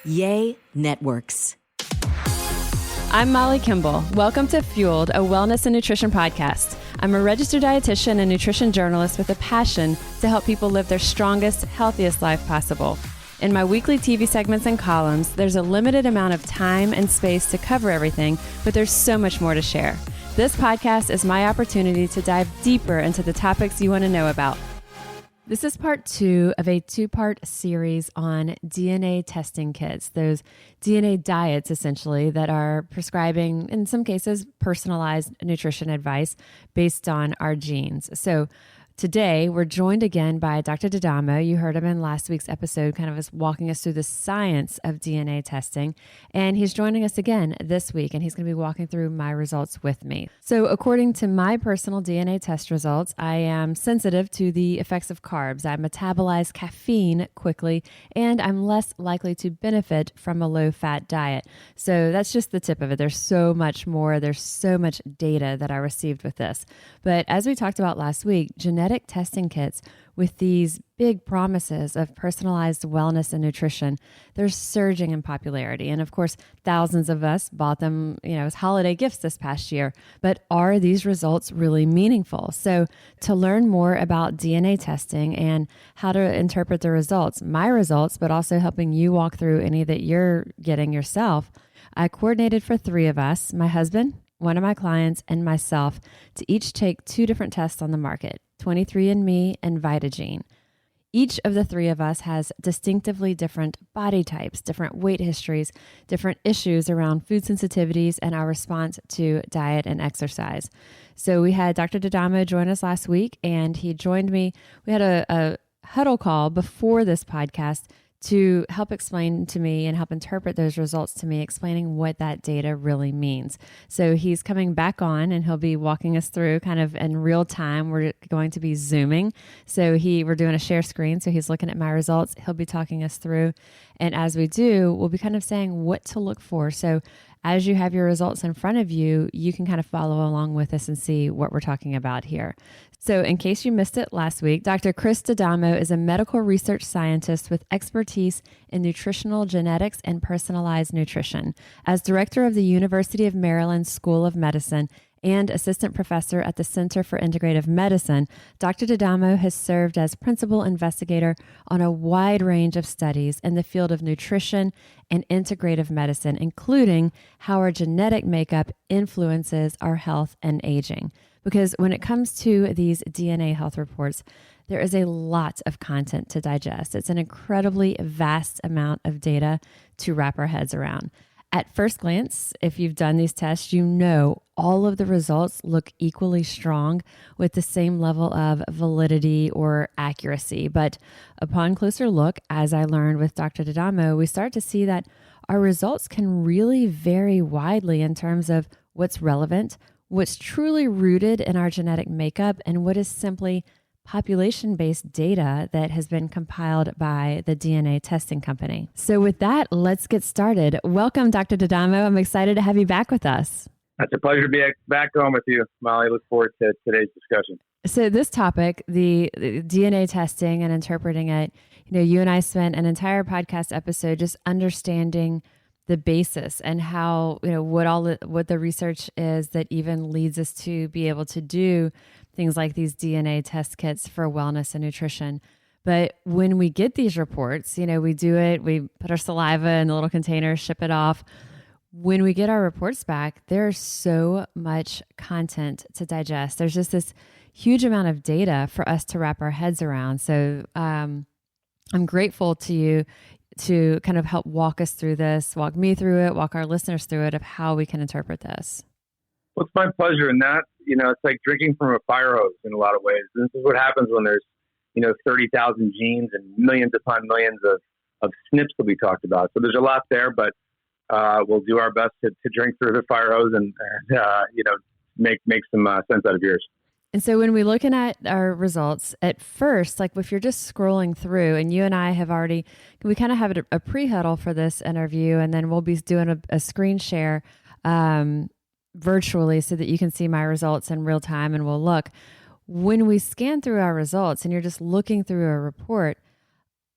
Yay Networks. I'm Molly Kimball. Welcome to Fueled, a wellness and nutrition podcast. I'm a registered dietitian and nutrition journalist with a passion to help people live their strongest, healthiest life possible. In my weekly TV segments and columns, there's a limited amount of time and space to cover everything, but there's so much more to share. This podcast is my opportunity to dive deeper into the topics you want to know about. This is part 2 of a 2-part series on DNA testing kits, those DNA diets essentially that are prescribing, in some cases, personalized nutrition advice based on our genes. So today, we're joined again by Dr. D'Adamo. You heard him in last week's episode, kind of walking us through the science of DNA testing. And he's joining us again this week, and he's going to be walking through my results with me. So according to my personal DNA test results, I am sensitive to the effects of carbs. I metabolize caffeine quickly, and I'm less likely to benefit from a low-fat diet. So that's just the tip of it. There's so much more. There's so much data that I received with this. But as we talked about last week, genetic testing kits with these big promises of personalized wellness and nutrition, they're surging in popularity. And of course, thousands of us bought them, as holiday gifts this past year. But are these results really meaningful? So to learn more about DNA testing and how to interpret the results, my results, but also helping you walk through any that you're getting yourself, I coordinated for 3 of us, my husband, one of my clients, and myself, to each take 2 different tests on the market, 23andMe and Vitagene. Each of the 3 of us has distinctively different body types, different weight histories, different issues around food sensitivities, and our response to diet and exercise. So we had Dr. D'Adamo join us last week, and he joined me. We had a huddle call before this podcast to help explain to me and help interpret those results to me, explaining what that data really means. So he's coming back on and he'll be walking us through kind of in real time. We're going to be Zooming. So we're doing a share screen. So he's looking at my results. He'll be talking us through. And as we do, we'll be kind of saying what to look for. So as you have your results in front of you, you can kind of follow along with us and see what we're talking about here. So in case you missed it last week, Dr. Chris D'Adamo is a medical research scientist with expertise in nutritional genetics and personalized nutrition. As director of the University of Maryland School of Medicine and assistant professor at the Center for Integrative Medicine, Dr. D'Adamo has served as principal investigator on a wide range of studies in the field of nutrition and integrative medicine, including how our genetic makeup influences our health and aging. Because when it comes to these DNA health reports, there is a lot of content to digest. It's an incredibly vast amount of data to wrap our heads around. At first glance, if you've done these tests, you know all of the results look equally strong with the same level of validity or accuracy. But upon closer look, as I learned with Dr. D'Adamo, we start to see that our results can really vary widely in terms of what's relevant, what's truly rooted in our genetic makeup, and what is simply population-based data that has been compiled by the DNA testing company. So with that, let's get started. Welcome, Dr. D'Adamo. I'm excited to have you back with us. It's a pleasure to be back on with you, Molly. I look forward to today's discussion. So this topic, the DNA testing and interpreting it, you and I spent an entire podcast episode just understanding the basis and how, what the research is that even leads us to be able to do things like these DNA test kits for wellness and nutrition. But when we get these reports, we do it, we put our saliva in the little container, ship it off. When we get our reports back, there's so much content to digest. There's just this huge amount of data for us to wrap our heads around. So I'm grateful to you to kind of help walk us through this, walk me through it, walk our listeners through it of how we can interpret this. Well, it's my pleasure. And that, it's like drinking from a fire hose in a lot of ways. This is what happens when there's, 30,000 genes and millions upon millions of SNPs that we talked about. So there's a lot there, but we'll do our best to drink through the fire hose and make some sense out of yours. And so when we're looking at our results at first, like if you're just scrolling through, and you and I have we kind of have a pre-huddle for this interview, and then we'll be doing a screen share virtually so that you can see my results in real time, and we'll look. When we scan through our results and you're just looking through a report,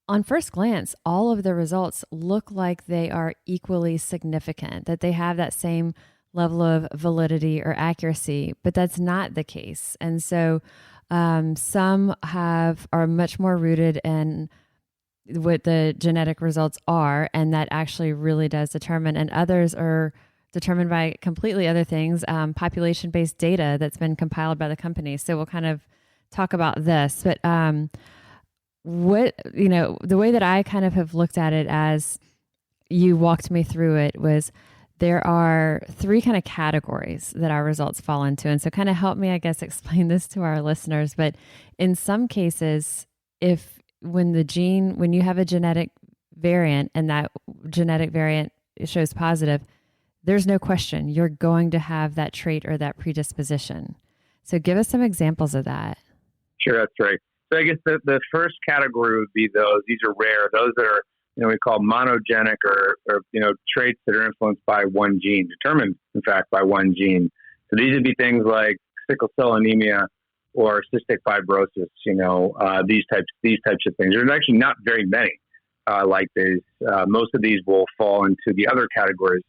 on first glance, all of the results look like they are equally significant, that they have that same level of validity or accuracy, but that's not the case. And so some are much more rooted in what the genetic results are, and that actually really does determine, and others are determined by completely other things, population-based data that's been compiled by the company. So we'll kind of talk about this, but the way that I kind of have looked at it as you walked me through it was there are three kind of categories that our results fall into. And so kind of help me, I guess, explain this to our listeners. But in some cases, when you have a genetic variant and that genetic variant shows positive, there's no question you're going to have that trait or that predisposition. So give us some examples of that. Sure, that's right. So I guess the first category would be these are rare, those that are, we call monogenic or traits that are influenced by one gene, determined, in fact, by one gene. So these would be things like sickle cell anemia or cystic fibrosis, these types of things. There's actually not very many like these. Most of these will fall into the other categories,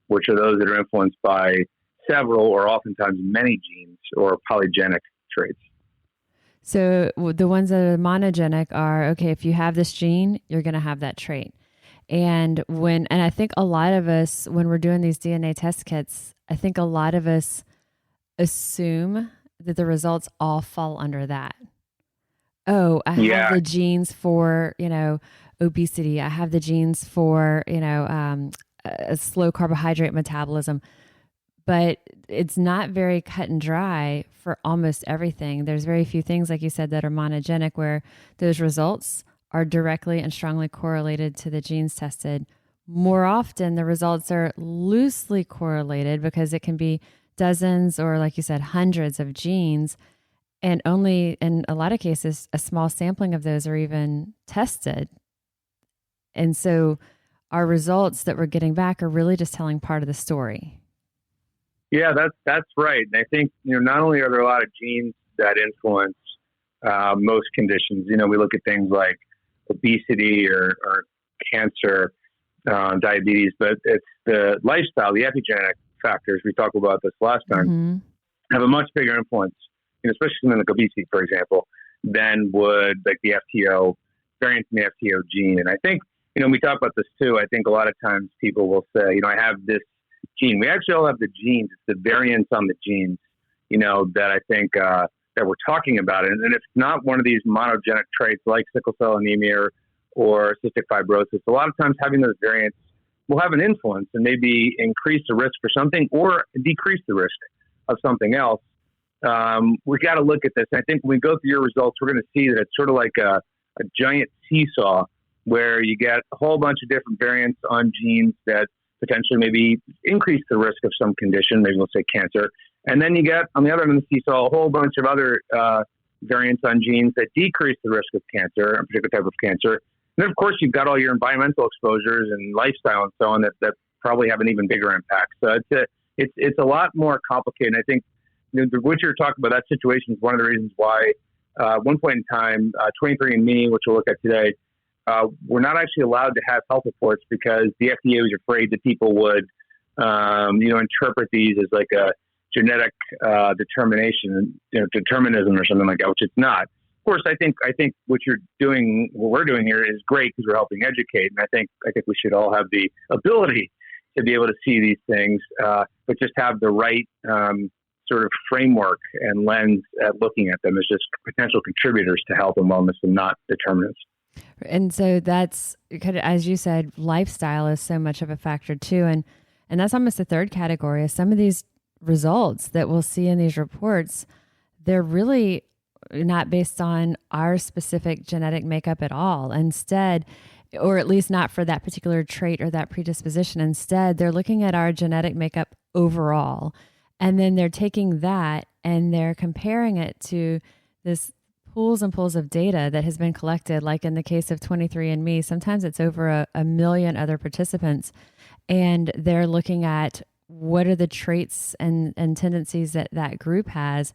which are those that are influenced by several or oftentimes many genes or polygenic traits. So the ones that are monogenic are, okay, if you have this gene, you're going to have that trait. And I think a lot of us, when we're doing these DNA test kits, I think a lot of us assume that the results all fall under that. Oh, I have the genes for, obesity. I have the genes for, a slow carbohydrate metabolism. But it's not very cut and dry for almost everything. There's very few things, like you said, that are monogenic, where those results are directly and strongly correlated to the genes tested. More often, the results are loosely correlated because it can be dozens or, like you said, hundreds of genes. And only in a lot of cases, a small sampling of those are even tested. And so our results that we're getting back are really just telling part of the story. Yeah, that's right. And I think, not only are there a lot of genes that influence most conditions, we look at things like obesity or cancer, diabetes, but it's the lifestyle, the epigenetic factors, we talked about this last time, have a much bigger influence, especially something like obesity, for example, than would like the FTO, variants in the FTO gene. And I think, we talk about this too. I think a lot of times people will say, I have this gene. We actually all have the genes. It's the variants on the genes, that I think that we're talking about. And if it's not one of these monogenic traits like sickle cell anemia or cystic fibrosis, a lot of times having those variants will have an influence and maybe increase the risk for something or decrease the risk of something else. We got to look at this. I think when we go through your results, we're going to see that it's sort of like a giant seesaw where you get a whole bunch of different variants on genes that potentially maybe increase the risk of some condition, maybe we'll say cancer. And then you get, on the other end of the seesaw, a whole bunch of other variants on genes that decrease the risk of cancer, a particular type of cancer. And then, of course, you've got all your environmental exposures and lifestyle and so on that probably have an even bigger impact. So it's a lot more complicated. And I think what you're talking about, that situation is one of the reasons why at one point in time, 23andMe, which we'll look at today, we're not actually allowed to have health reports because the FDA was afraid that people would, interpret these as like a genetic determinism or something like that, which it's not. Of course, I think what we're doing here is great because we're helping educate, and I think we should all have the ability to be able to see these things, but just have the right sort of framework and lens at looking at them as just potential contributors to health and wellness and not determinants. And so that's kind of, as you said, lifestyle is so much of a factor too. And that's almost the third category is some of these results that we'll see in these reports, they're really not based on our specific genetic makeup at all. Instead, or at least not for that particular trait or that predisposition. Instead, they're looking at our genetic makeup overall. And then they're taking that and they're comparing it to this pools and pools of data that has been collected, like in the case of 23andMe, sometimes it's over a million other participants. And they're looking at what are the traits and tendencies that group has.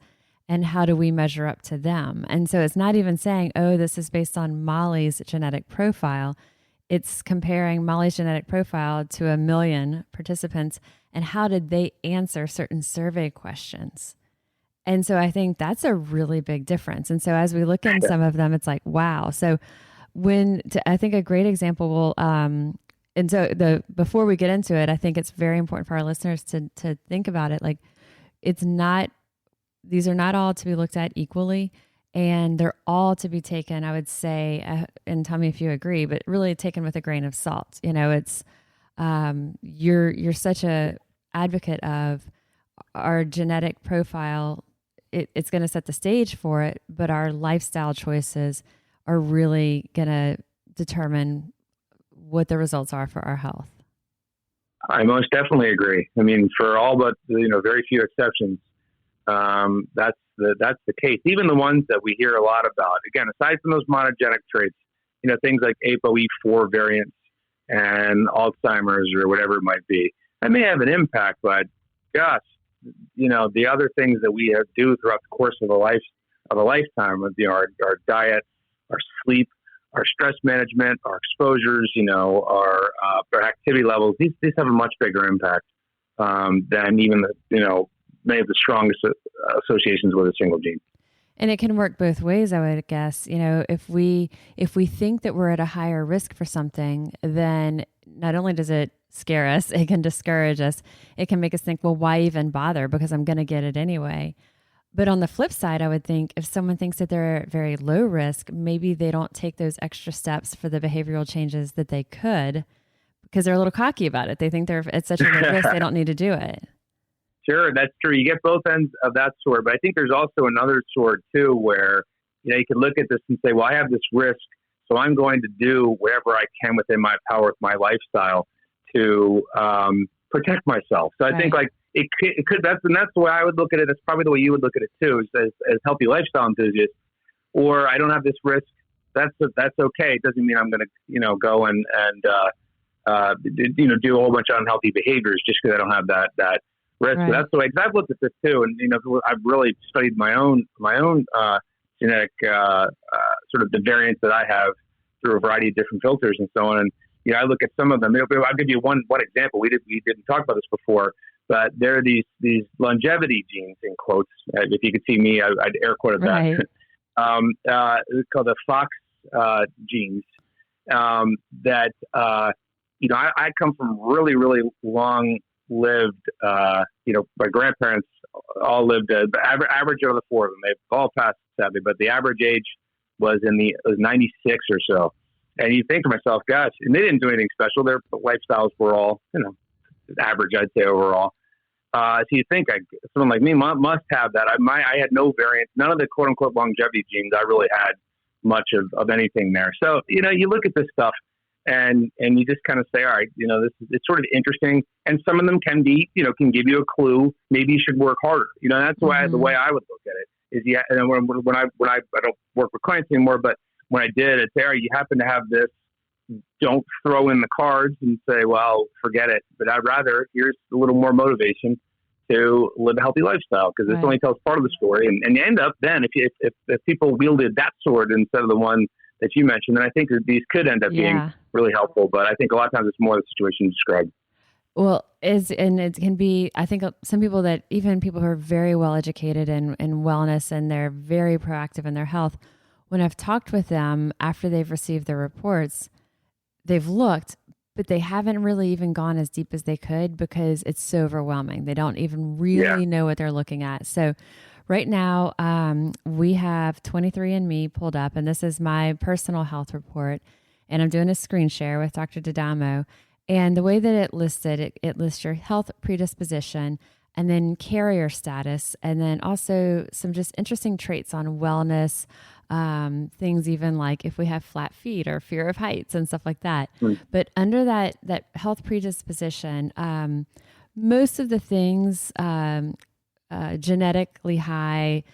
and how do we measure up to them? And so it's not even saying, oh, this is based on Molly's genetic profile. It's comparing Molly's genetic profile to 1 million participants and how did they answer certain survey questions. And so I think that's a really big difference. And so as we look in some of them, it's like, wow. So I think a great example will, and so before we get into it, I think it's very important for our listeners to think about it. Like these are not all to be looked at equally, and they're all to be taken, I would say, and tell me if you agree, but really taken with a grain of salt. It's, you're such a advocate of our genetic profile. It's going to set the stage for it, but our lifestyle choices are really going to determine what the results are for our health. I most definitely agree. I mean, for all but very few exceptions, that's the case. Even the ones that we hear a lot about. Again, aside from those monogenic traits, things like ApoE4 variants and Alzheimer's or whatever it might be, that may have an impact. But gosh, the other things that we do throughout the course of a lifetime, with our diet, our sleep, our stress management, our exposures, our activity levels, these have a much bigger impact than even many of the strongest associations with a single gene. And it can work both ways, I would guess. If we think that we're at a higher risk for something, then not only does it scare us, it can discourage us. It can make us think, well, why even bother? Because I'm going to get it anyway. But on the flip side, I would think if someone thinks that they're at very low risk, maybe they don't take those extra steps for the behavioral changes that they could because they're a little cocky about it. They think they're at such a low risk, they don't need to do it. Sure, that's true. You get both ends of that sword. But I think there's also another sword, too, where you can look at this and say, well, I have this risk, so I'm going to do whatever I can within my power with my lifestyle to protect myself. So I think it could, that's the way I would look at it. That's probably the way you would look at it too, as healthy lifestyle enthusiasts. Or I don't have this risk. That's okay. It doesn't mean I'm going to, go and do a whole bunch of unhealthy behaviors just because I don't have that risk. Right. So that's the way, because I've looked at this too. And, I've really studied my own genetic, sort of the variants that I have through a variety of different filters and so on. And, I look at some of them. I'll give you one example. We didn't talk about this before, but there are these longevity genes, in quotes. If you could see me, I'd air quoted that. It's called the Fox genes. That I come from really, really long-lived. My grandparents all lived. The average of the four of them, they've all passed 70, but the average age was 96 or so. And you think to myself, gosh, and they didn't do anything special. Their lifestyles were all, average, I'd say, overall. So you think someone like me must have that. I had no variant, none of the quote unquote longevity genes. I really had much of anything there. So, you look at this stuff and you just kind of say, all right, it's sort of interesting. And some of them can be, can give you a clue. Maybe you should work harder. That's the way I would look at it is, and when I don't work with clients anymore, but when I did, it's there, you happen to have this, don't throw in the cards and say, well, forget it. But I'd rather, here's a little more motivation to live a healthy lifestyle, because this only tells part of the story. And you end up then, if people wielded that sword instead of the one that you mentioned, then I think that these could end up being really helpful. But I think a lot of times it's more the situation you described. Well, it can be, I think some people even people who are very well educated in wellness and they're very proactive in their health, when I've talked with them after they've received their reports, they've looked, but they haven't really even gone as deep as they could because it's so overwhelming. They don't even really know what they're looking at. So right now, we have 23andMe pulled up, and this is my personal health report, and I'm doing a screen share with Dr. D'Adamo. And the way that it listed, it lists your health predisposition, and then carrier status, and then also some just interesting traits on wellness, things even like if we have flat feet or fear of heights and stuff like that. But under that health predisposition, most of the things, genetically high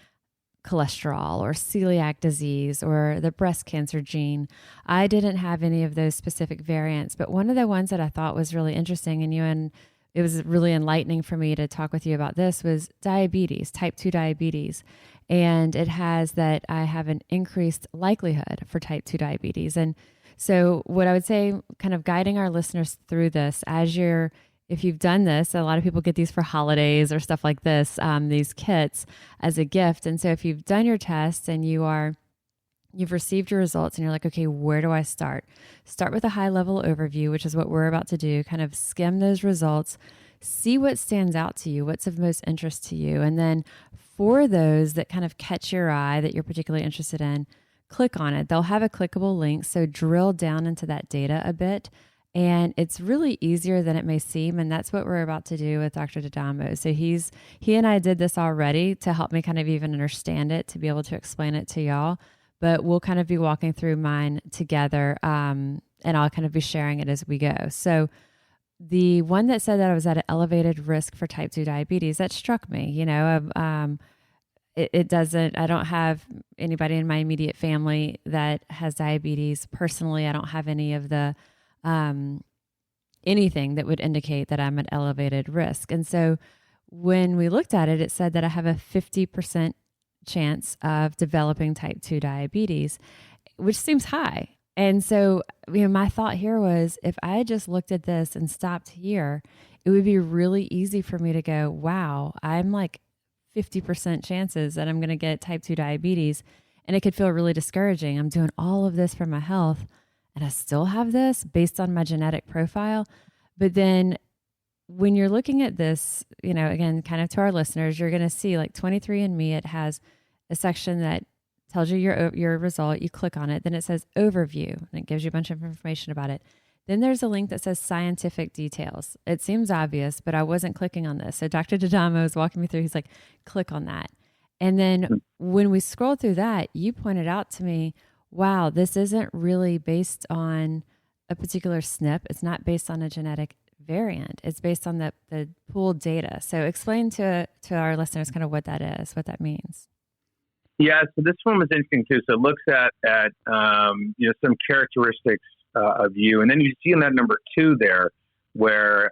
cholesterol or celiac disease or the breast cancer gene, I didn't have any of those specific variants. But one of the ones that I thought was really interesting, and it was really enlightening for me to talk with you about this, was diabetes, type 2 diabetes. And it has that I have an increased likelihood for type 2 diabetes. And so what I would say, kind of guiding our listeners through this, if you've done this, a lot of people get these for holidays or stuff like this, these kits as a gift. And so if you've done your test and you've received your results and you're like, okay, where do I start? Start with a high level overview, which is what we're about to do. Kind of skim those results, see what stands out to you, what's of most interest to you. And then for those that kind of catch your eye that you're particularly interested in, click on it. They'll have a clickable link. So drill down into that data a bit. And it's really easier than it may seem. And that's what we're about to do with Dr. D'Adamo. So he and I did this already to help me kind of even understand it, to be able to explain it to y'all. But we'll kind of be walking through mine together, and I'll kind of be sharing it as we go. So the one that said that I was at an elevated risk for type 2 diabetes, that struck me. It doesn't, I don't have anybody in my immediate family that has diabetes. Personally, I don't have any of the, anything that would indicate that I'm at elevated risk. And so when we looked at it, it said that I have a 50% chance of developing type 2 diabetes, which seems high. And so, my thought here was, if I just looked at this and stopped here, it would be really easy for me to go, wow, I'm like 50% chances that I'm going to get type 2 diabetes. And it could feel really discouraging. I'm doing all of this for my health and I still have this based on my genetic profile. But then when you're looking at this, again, kind of to our listeners, you're going to see like 23andMe, it has a section that tells you your result. You click on it, then it says overview, and it gives you a bunch of information about it. Then there's a link that says scientific details. It seems obvious, but I wasn't clicking on this. So Dr. D'Adamo is walking me through. He's like, click on that. And then when we scroll through that, you pointed out to me, wow, this isn't really based on a particular SNP. It's not based on a genetic variant. It's based on the pooled data. So explain to our listeners kind of what that is, what that means. Yeah, so this one was interesting too. So it looks at some characteristics of you, and then you see in that number 2 there, where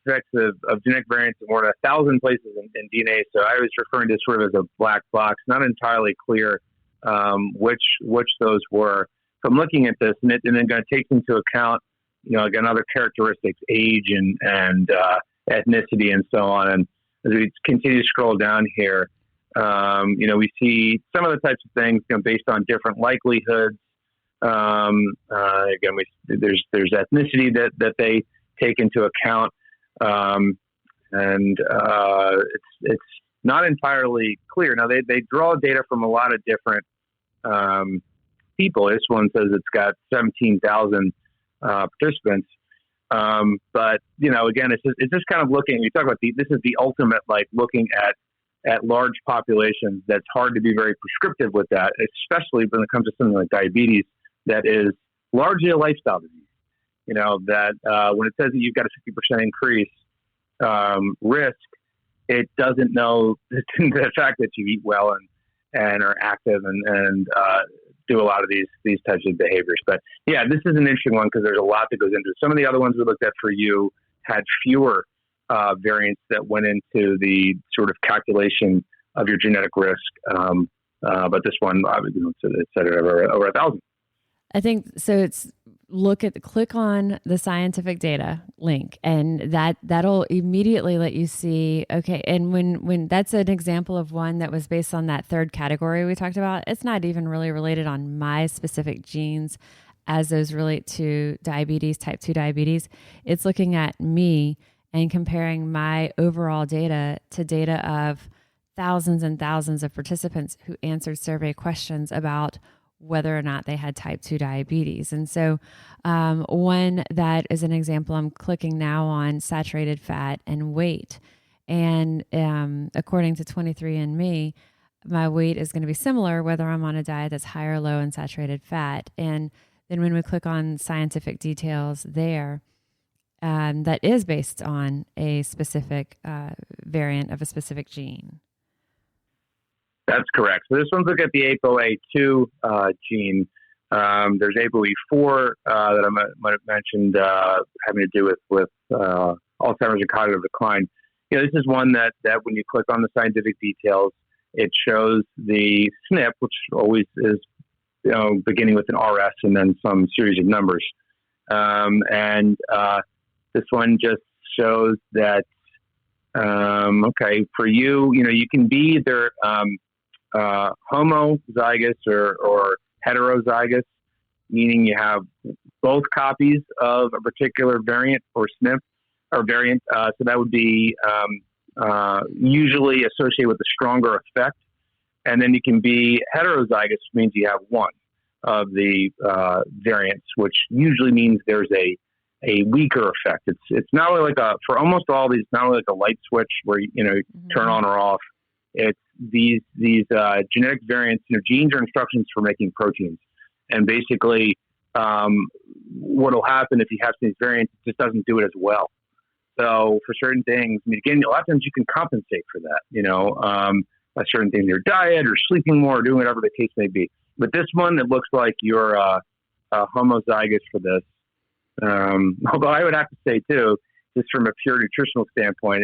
effects of genetic variants in more than 1,000 places in DNA. So I was referring to sort of as a black box, not entirely clear which those were. So I'm looking at this, and then going to take into account, again, other characteristics, age and ethnicity and so on. And as we continue to scroll down here, we see some of the types of things, based on different likelihoods. Again, there's ethnicity that they take into account. It's not entirely clear. Now they draw data from a lot of different, people. This one says it's got 17,000, participants. But again, it's just kind of looking, you talk about this is the ultimate, like looking at large populations. That's hard to be very prescriptive with that, especially when it comes to something like diabetes, that is largely a lifestyle disease. That when it says that you've got a 50% increase risk, it doesn't know the fact that you eat well and are active and do a lot of these types of behaviors. But yeah, this is an interesting one because there's a lot that goes into it. Some of the other ones we looked at for you had fewer variants that went into the sort of calculation of your genetic risk. But this one, it said it over 1,000. I think so. It's click on the scientific data link, and that'll immediately let you see. Okay. And when that's an example of one that was based on that third category we talked about, it's not even really related on my specific genes as those relate to diabetes, type 2 diabetes. It's looking at me and comparing my overall data to data of thousands and thousands of participants who answered survey questions about whether or not they had type 2 diabetes. And so one that is an example, I'm clicking now on saturated fat and weight. And according to 23andMe, my weight is going to be similar whether I'm on a diet that's high or low in saturated fat. And then when we click on scientific details there, that is based on a specific variant of a specific gene. That's correct. So this one's look at the ApoE2 gene. There's ApoE4 that I might have mentioned having to do with Alzheimer's and cognitive decline. This is one that when you click on the scientific details, it shows the SNP, which always is, beginning with an RS and then some series of numbers. This one just shows that, for you, you can be either homozygous or heterozygous, meaning you have both copies of a particular variant or SNP or variant. So that would be usually associated with a stronger effect. And then you can be heterozygous, which means you have one of the variants, which usually means there's a weaker effect. It's not really for almost all these, not really like a light switch where you turn on or off. It's these genetic variants. Genes are instructions for making proteins, and basically, what'll happen if you have these variants, it just doesn't do it as well. So for certain things, again, a lot of times you can compensate for that. By certain things, your diet or sleeping more or doing whatever the case may be. But this one, it looks like you're homozygous for this. Although I would have to say too, just from a pure nutritional standpoint,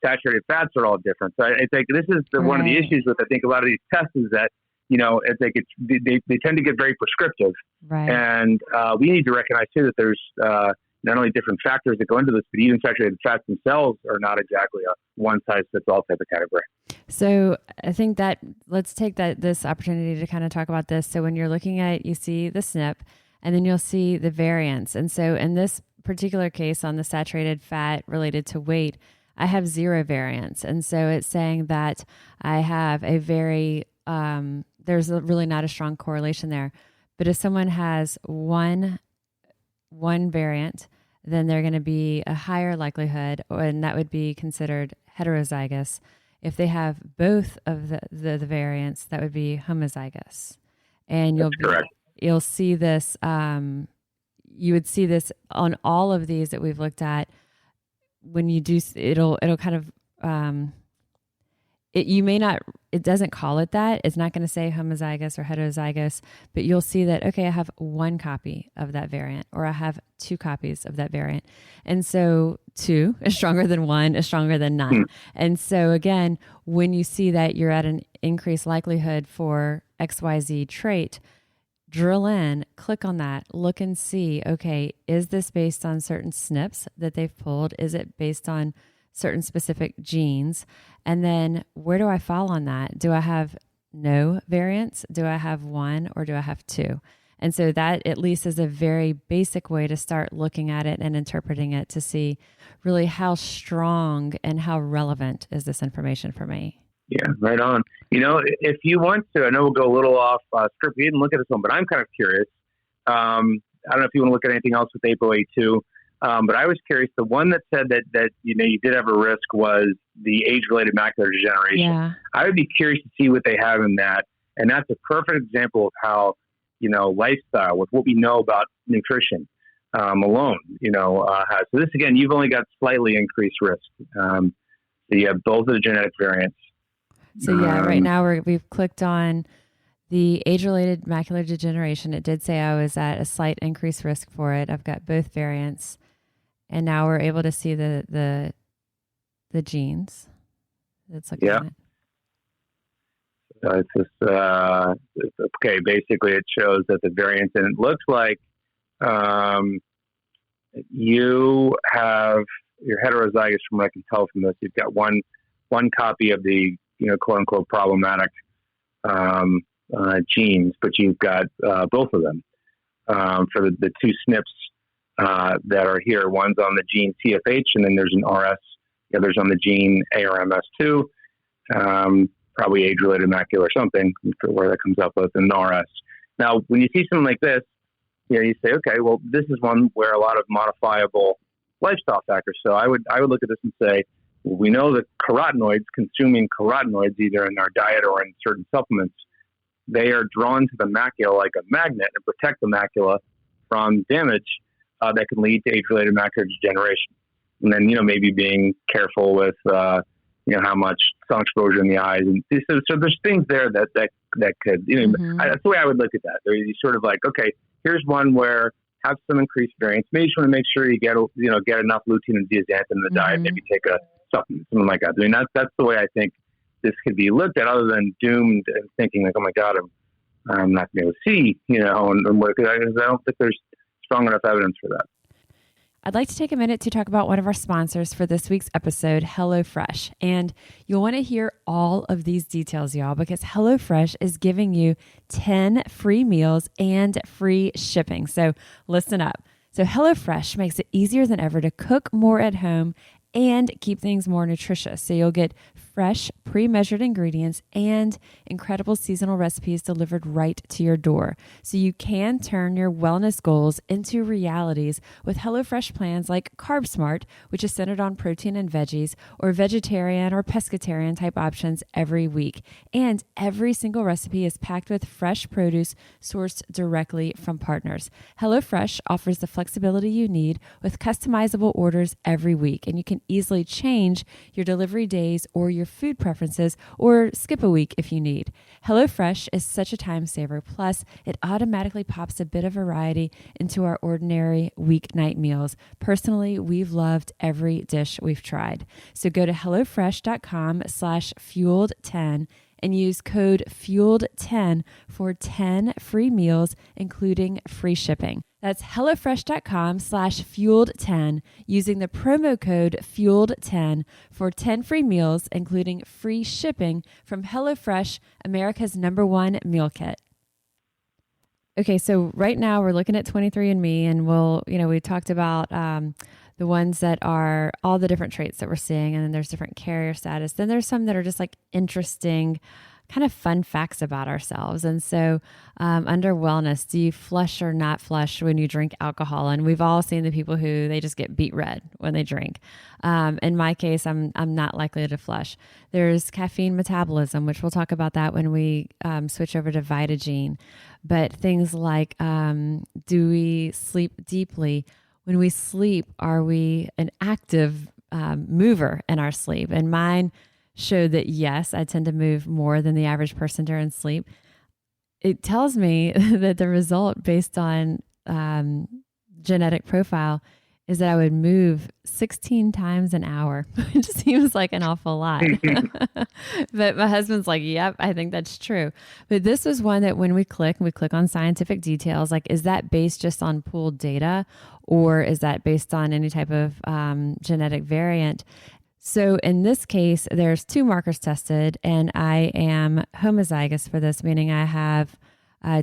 saturated fats are all different. So I think this is one of the issues with, I think, a lot of these tests is that, it's like they tend to get very prescriptive. Right. And we need to recognize too that there's not only different factors that go into this, but even saturated fats themselves are not exactly a one-size-fits-all type of category. So I think that let's take this opportunity to kind of talk about this. So when you're looking at, you see the SNP, and then you'll see the variants. And so in this particular case on the saturated fat related to weight, I have 0 variants. And so it's saying that I have a very, there's really not a strong correlation there. But if someone has one variant, then they're going to be a higher likelihood, and that would be considered heterozygous. If they have both of the variants, that would be homozygous. And you'll see this, you would see this on all of these that we've looked at. When you do, it'll kind of, it doesn't call it that. It's not going to say homozygous or heterozygous, but you'll see that, okay, I have 1 copy of that variant, or I have 2 copies of that variant. And so 2 is stronger than 1 is stronger than none. And so again, when you see that you're at an increased likelihood for XYZ trait, drill in, click on that, look and see, okay, is this based on certain SNPs that they've pulled? Is it based on certain specific genes? And then where do I fall on that? Do I have no variants? Do I have 1 or do I have 2? And so that at least is a very basic way to start looking at it and interpreting it to see really how strong and how relevant is this information for me. Yeah, right on. If you want to, I know we'll go a little off script. We didn't look at this one, but I'm kind of curious. I don't know if you want to look at anything else with ApoA2, but I was curious. The one that said that you did have a risk was the age-related macular degeneration. Yeah. I would be curious to see what they have in that, and that's a perfect example of how lifestyle, with what we know about nutrition alone, has. So this again, you've only got slightly increased risk. So you have both of the genetic variants. So yeah, right now we've clicked on the age-related macular degeneration. It did say I was at a slight increased risk for it. I've got both variants, and now we're able to see the genes. Let's look at it. It's just okay. Basically, it shows that the variants, and it looks like you're heterozygous from what I can tell from this. You've got one copy of the quote unquote problematic genes, but you've got both of them for the 2 SNPs that are here. One's on the gene TFH, and then there's an RS. The other's on the gene ARMS2. Probably age-related macular or something, for where that comes up with an RS. Now, when you see something like this, you say, okay, well, this is one where a lot of modifiable lifestyle factors. So I would look at this and say, well, we know that consuming carotenoids, either in our diet or in certain supplements, they are drawn to the macula like a magnet and protect the macula from damage that can lead to age-related macular degeneration. And then, maybe being careful with, how much sun exposure in the eyes. And so there's things there that could, that's the way I would look at that. You sort of like, okay, here's one where have some increased variance. Maybe you just want to make sure you get enough lutein and zeaxanthin in the diet. Maybe take a supplement, something like that. I mean, that's the way I think this could be looked at other than doomed and thinking like, oh my God, I'm not going to be able to see, and what, I don't think there's strong enough evidence for that. I'd like to take a minute to talk about one of our sponsors for this week's episode, HelloFresh. And you'll want to hear all of these details, y'all, because HelloFresh is giving you 10 free meals and free shipping. So listen up. So HelloFresh makes it easier than ever to cook more at home and keep things more nutritious. So you'll get fresh, pre-measured ingredients and incredible seasonal recipes delivered right to your door. So you can turn your wellness goals into realities with HelloFresh plans like Carb Smart, which is centered on protein and veggies, or vegetarian or pescatarian type options every week. And every single recipe is packed with fresh produce sourced directly from partners. HelloFresh offers the flexibility you need with customizable orders every week, and you can easily change your delivery days or your food preferences, or skip a week if you need. HelloFresh is such a time saver. Plus, it automatically pops a bit of variety into our ordinary weeknight meals. Personally, we've loved every dish we've tried. So go to HelloFresh.com/fueled10 and use code FUELED10 for 10 free meals, including free shipping. That's HelloFresh.com/fueled10 using the promo code FUELED10 for 10 free meals, including free shipping from HelloFresh, America's #1 meal kit. Okay, so right now we're looking at 23andMe, and we talked about the ones that are all the different traits that we're seeing, and then there's different carrier status. Then there's some that are just like interesting, kind of fun facts about ourselves. And so under wellness, do you flush or not flush when you drink alcohol? And we've all seen the people who they just get beet red when they drink. In my case, I'm not likely to flush. There's caffeine metabolism, which we'll talk about that when we switch over to Vitagene. But things like, do we sleep deeply? When we sleep, are we an active mover in our sleep? And mine showed that, yes, I tend to move more than the average person during sleep. It tells me that the result based on genetic profile is that I would move 16 times an hour, which seems like an awful lot. But my husband's like, yep, I think that's true. But this was one that when we click on scientific details, like, is that based just on pooled data, or is that based on any type of genetic variant? So in this case, there's 2 markers tested, and I am homozygous for this, meaning I have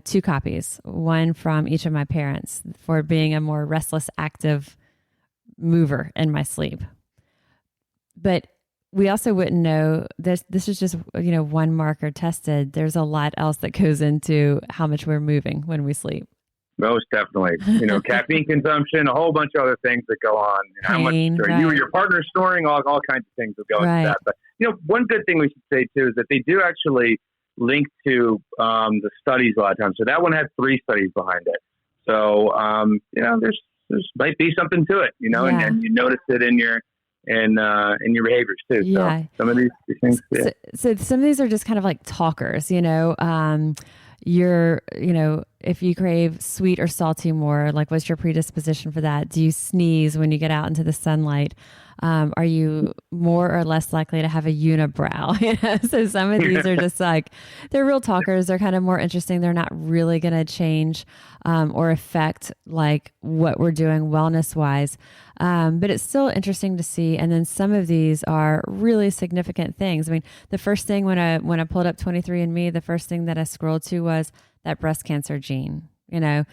2 copies, one from each of my parents for being a more restless, active mover in my sleep. But we also wouldn't know this is just, one marker tested. There's a lot else that goes into how much we're moving when we sleep. Most definitely. Caffeine consumption, a whole bunch of other things that go on. How much are you or your partner storing, all kinds of things that go into that. But, one good thing we should say too is that they do actually link to the studies a lot of times. So that one had 3 studies behind it. So, there's might be something to it, and you notice it in your behaviors too. Yeah. So some of these things. Yeah. So some of these are just kind of like talkers, if you crave sweet or salty more, like what's your predisposition for that? Do you sneeze when you get out into the sunlight? Are you more or less likely to have a unibrow? So some of these are just like, they're real talkers. They're kind of more interesting. They're not really going to change or affect like what we're doing wellness wise. But it's still interesting to see. And then some of these are really significant things. I mean, the first thing when I pulled up 23andMe, the first thing that I scrolled to was that breast cancer gene. Do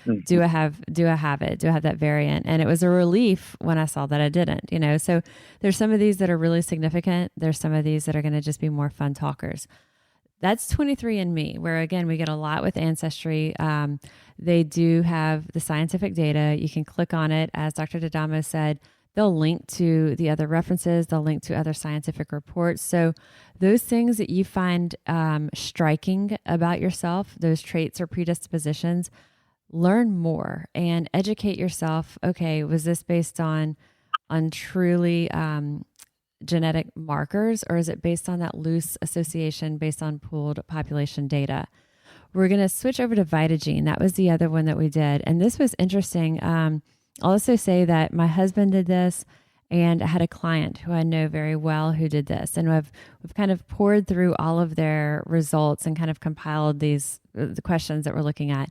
I have it? Do I have that variant? And it was a relief when I saw that I didn't, so there's some of these that are really significant. There's some of these that are going to just be more fun talkers. That's 23andMe, where again, we get a lot with Ancestry. They do have the scientific data. You can click on it. As Dr. D'Adamo said, they'll link to the other references. They'll link to other scientific reports. So those things that you find striking about yourself, those traits or predispositions, learn more and educate yourself. Okay, was this based on truly genetic markers, or is it based on that loose association based on pooled population data? We're going to switch over to Vitagene. That was the other one that we did. And this was interesting. I'll also say that my husband did this, And I had a client who I know very well who did this, and we've kind of poured through all of their results and kind of compiled the questions that we're looking at.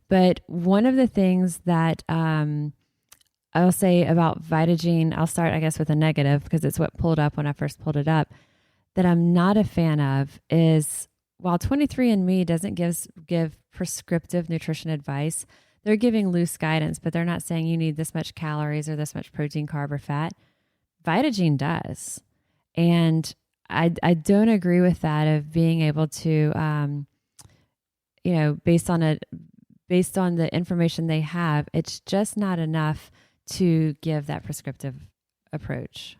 But one of the things that I'll say about Vitagene, I'll start, I guess, with a negative because it's what pulled up when I first pulled it up, that I'm not a fan of is while 23andMe doesn't give prescriptive nutrition advice, they're giving loose guidance, but they're not saying you need this much calories or this much protein, carb, or fat. Vitagene does. And I don't agree with that of being able to, based on the information they have, it's just not enough to give that prescriptive approach.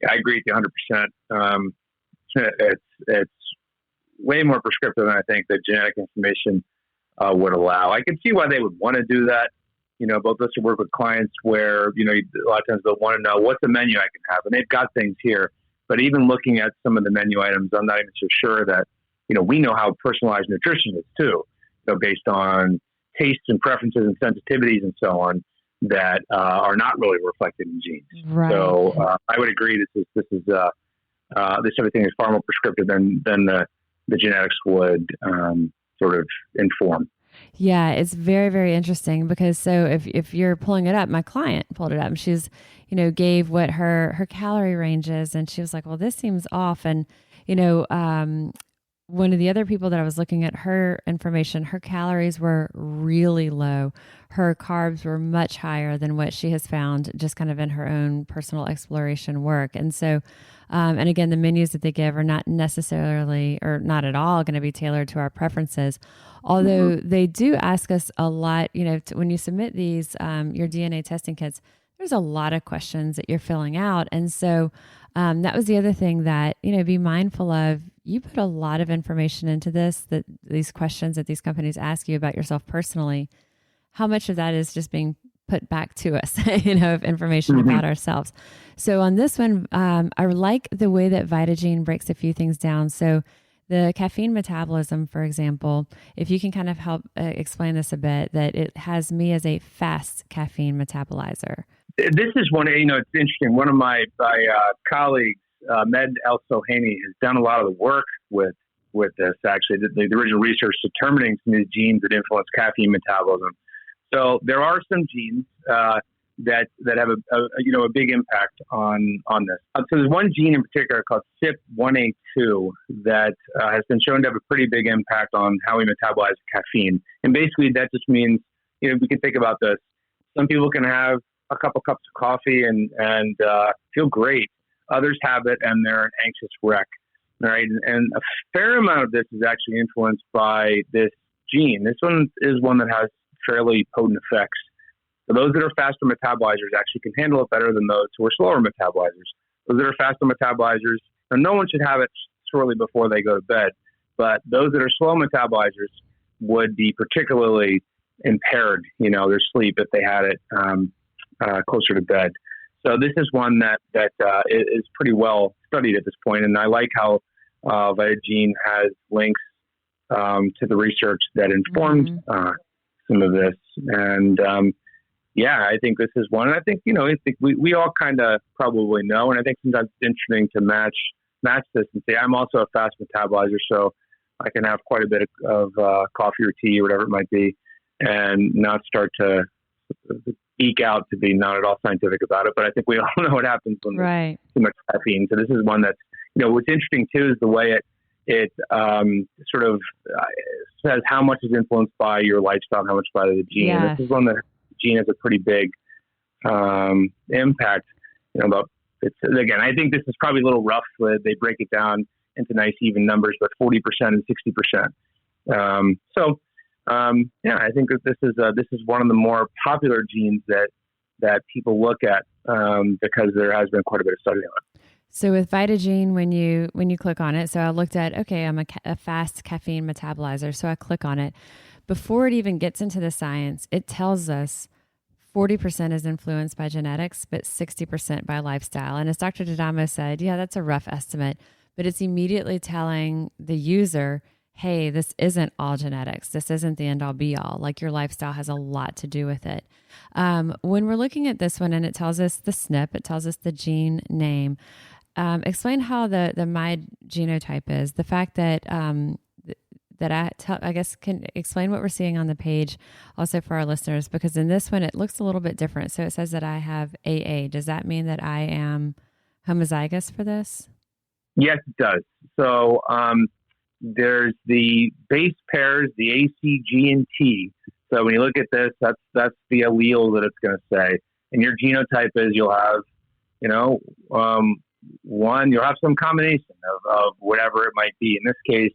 Yeah, I agree with you 100%. It's way more prescriptive than I think the genetic information would allow. I can see why they would want to do that. Both of us work with clients where, a lot of times they'll want to know what's the menu I can have, and they've got things here. But even looking at some of the menu items, I'm not even so sure that, we know how personalized nutrition is too, based on tastes and preferences and sensitivities and so on that are not really reflected in genes. Right. So I would agree this everything is far more prescriptive than the genetics would sort of inform. Yeah, it's very, very interesting because so if you're pulling it up, my client pulled it up and she's, gave what her calorie range is, and she was like, well, this seems off. And, one of the other people that I was looking at her information, her calories were really low. Her carbs were much higher than what she has found just kind of in her own personal exploration work. And so, and again, the menus that they give are not necessarily or not at all going to be tailored to our preferences. Although they do ask us a lot, when you submit these, your DNA testing kits, there's a lot of questions that you're filling out. And so that was the other thing that, be mindful of. You put a lot of information into these questions that these companies ask you about yourself personally. How much of that is just being put back to us, of information about ourselves. So on this one, I like the way that Vitagene breaks a few things down. So the caffeine metabolism, for example, if you can kind of help explain this a bit, that it has me as a fast caffeine metabolizer. This is one, it's interesting. One of my colleagues, Med El-Sohani, has done a lot of the work with this, actually, the original research determining some of these genes that influence caffeine metabolism. So there are some genes that have a big impact on this. So there's one gene in particular called CYP1A2 that has been shown to have a pretty big impact on how we metabolize caffeine. And basically that just means, we can think about this. Some people can have a couple cups of coffee and feel great. Others have it and they're an anxious wreck. All right. And a fair amount of this is actually influenced by this gene. This one is one that has fairly potent effects. So those that are faster metabolizers actually can handle it better than those who are slower metabolizers. Those that are faster metabolizers, and no one should have it shortly before they go to bed, but those that are slow metabolizers would be particularly impaired, their sleep if they had it closer to bed. So this is one that is pretty well studied at this point, and I like how Vitagene has links to the research that informed some of this. And I think this is one. And I think we all kind of probably know, and I think sometimes it's interesting to match this and say I'm also a fast metabolizer, so I can have quite a bit of coffee or tea or whatever it might be, and not start to eke out to be not at all scientific about it. But I think we all know what happens when there's too much caffeine. So this is one that's, what's interesting too is the way it sort of says how much is influenced by your lifestyle, how much by the gene. Yeah. This is one that gene has a pretty big impact. About it's again, I think this is probably a little rough. They break it down into nice even numbers, but 40% and 60%. I think that this is one of the more popular genes that people look at because there has been quite a bit of study on it. So with Vitagene, when you click on it, so I looked at, okay, I'm a fast caffeine metabolizer. So I click on it. Before it even gets into the science, it tells us 40% is influenced by genetics, but 60% by lifestyle. And as Dr. D'Adamo said, yeah, that's a rough estimate, but it's immediately telling the user, hey, this isn't all genetics. This isn't the end all be all. Like your lifestyle has a lot to do with it. When we're looking at this one and it tells us the SNP, it tells us the gene name. Explain how the my genotype is. The fact that I guess can explain what we're seeing on the page also for our listeners, because in this one, it looks a little bit different. So it says that I have AA. Does that mean that I am homozygous for this? Yes, it does. So there's the base pairs, the A, C, G, and T. So when you look at this, that's the allele that it's going to say. And your genotype is you'll have, one, you'll have some combination of whatever it might be. In this case,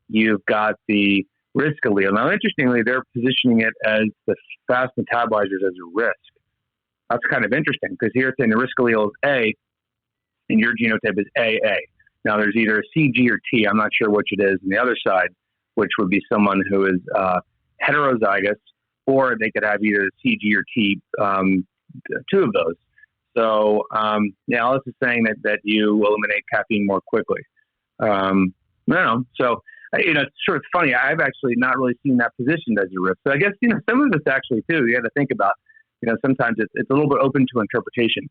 you've got the risk allele. Now, interestingly, they're positioning it as the fast metabolizers as a risk. That's kind of interesting because here it's saying the risk allele is A and your genotype is AA. Now, there's either a C, G, or T. I'm not sure which it is on the other side, which would be someone who is heterozygous, or they could have either C, G, or T, two of those. So, Alice is saying that you eliminate caffeine more quickly. No. So, it's sort of funny. I've actually not really seen that positioned as a risk. So I guess, some of this actually too, you got to think about, sometimes it's a little bit open to interpretation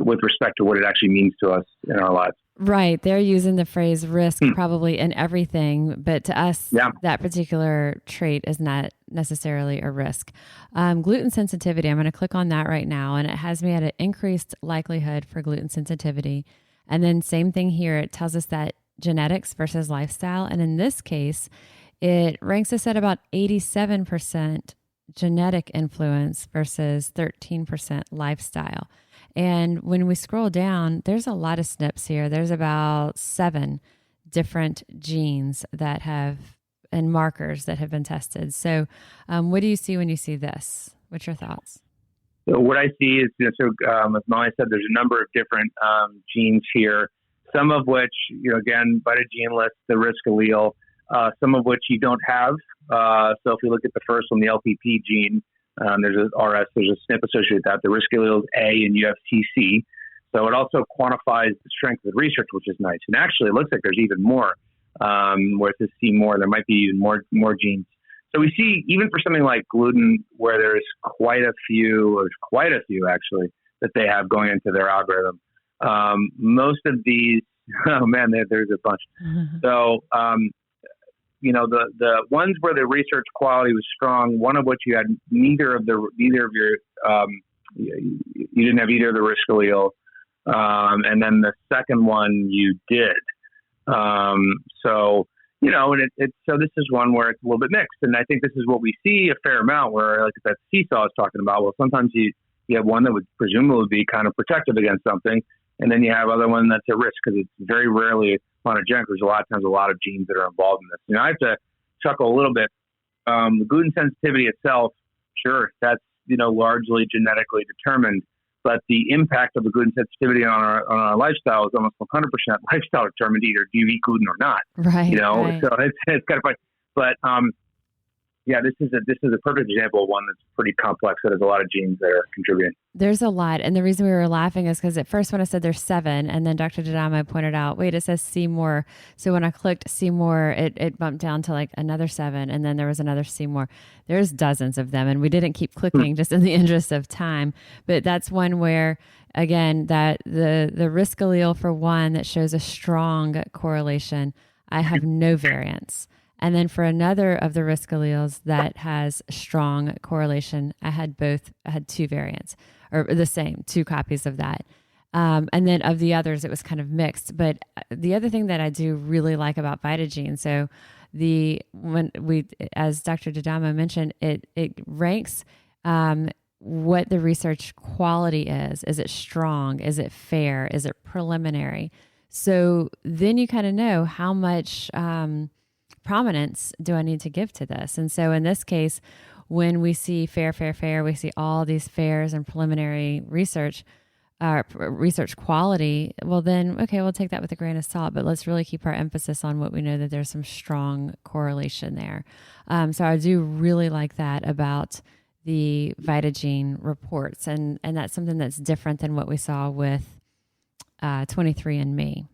with respect to what it actually means to us in our lives. Right. They're using the phrase risk probably in everything, but to us, that particular trait is not necessarily a risk. Gluten sensitivity, I'm going to click on that right now, and it has me at an increased likelihood for gluten sensitivity. And then same thing here, it tells us that genetics versus lifestyle. And in this case, it ranks us at about 87% genetic influence versus 13% lifestyle. And when we scroll down, there's a lot of SNPs here. There's about 7 different genes that have, and markers that have been tested. So what do you see when you see this? What's your thoughts? So what I see is, as Molly said, there's a number of different genes here, some of which, again, by the gene list, the risk allele, some of which you don't have. So if we look at the first one, the LPP gene, there's a RS, there's a SNP associated with that. The risk allele is A and you have TC. So it also quantifies the strength of the research, which is nice. And actually, it looks like there's even more, where it says C more, there might be even more genes. So we see, even for something like gluten, where there's quite a few actually, that they have going into their algorithm. Most of these, there's a bunch. Mm-hmm. So, the ones where the research quality was strong, one of which you had you didn't have either of the risk allele. And then the second one you did. So this is one where it's a little bit mixed. And I think this is what we see a fair amount where, like that seesaw I was talking about, well, sometimes you have one that would presumably be kind of protective against something. And then you have other one that's a risk because it's very rarely monogenic. There's a lot of times a lot of genes that are involved in this. I have to chuckle a little bit. The gluten sensitivity itself, sure, that's, largely genetically determined. But the impact of the gluten sensitivity on our lifestyle is almost 100% lifestyle determined. Either do you eat gluten or not, right? Right. So it's kind of funny. But this is a perfect example of one that's pretty complex that has a lot of genes that are contributing. There's a lot, and the reason we were laughing is because at first when I said there's 7, and then Dr. Dadama pointed out, wait, it says see more. So when I clicked see more, it bumped down to like another 7, and then there was another see more. There's dozens of them, and we didn't keep clicking just in the interest of time. But that's one where, again, that the risk allele for one that shows a strong correlation, I have no variance. And then for another of the risk alleles that has strong correlation, I had 2 variants, or the same, 2 copies of that. And then of the others, it was kind of mixed. But the other thing that I do really like about VitaGene, so as Dr. Dadama mentioned, it ranks what the research quality is. Is it strong? Is it fair? Is it preliminary? So then you kind of know how much prominence do I need to give to this? And so in this case, when we see fair, we see all these fairs and preliminary research quality, well then, okay, we'll take that with a grain of salt, but let's really keep our emphasis on what we know that there's some strong correlation there. So I do really like that about the VitaGene reports, and that's something that's different than what we saw with 23andMe.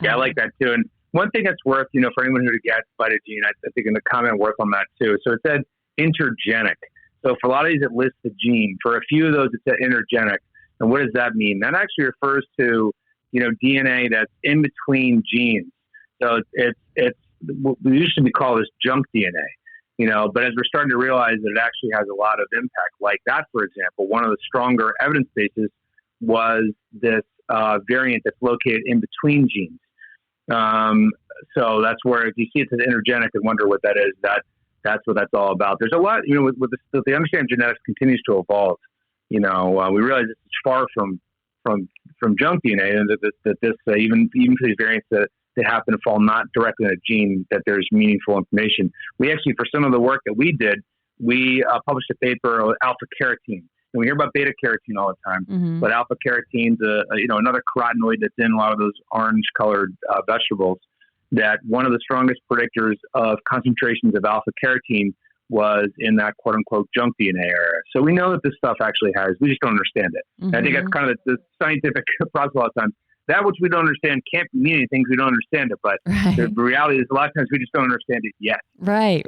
Yeah, I like that too. And one thing that's worth, for anyone who gets Vitagene, I think in the comment worth on that too. So it said intergenic. So for a lot of these, it lists the gene. For a few of those, it said intergenic. And what does that mean? That actually refers to, DNA that's in between genes. So it's we used to be called this junk DNA, but as we're starting to realize that it actually has a lot of impact. Like that, for example, one of the stronger evidence bases was this variant that's located in between genes. So that's where if you see it as intergenic and wonder what that is, that's what that's all about. There's a lot, with the understanding of genetics continues to evolve. We realize it's far from junk DNA, and that this even for these variants that happen to fall not directly in a gene, that there's meaningful information. We actually, for some of the work that we did, we published a paper on alpha carotene. And we hear about beta carotene all the time, but alpha carotene's another carotenoid that's in a lot of those orange-colored vegetables. That one of the strongest predictors of concentrations of alpha carotene was in that quote-unquote junk DNA area. So we know that this stuff actually we just don't understand it. And I think that's kind of the scientific process all the time. That which we don't understand can't mean anything because we don't understand it. But the reality is a lot of times we just don't understand it yet. Right.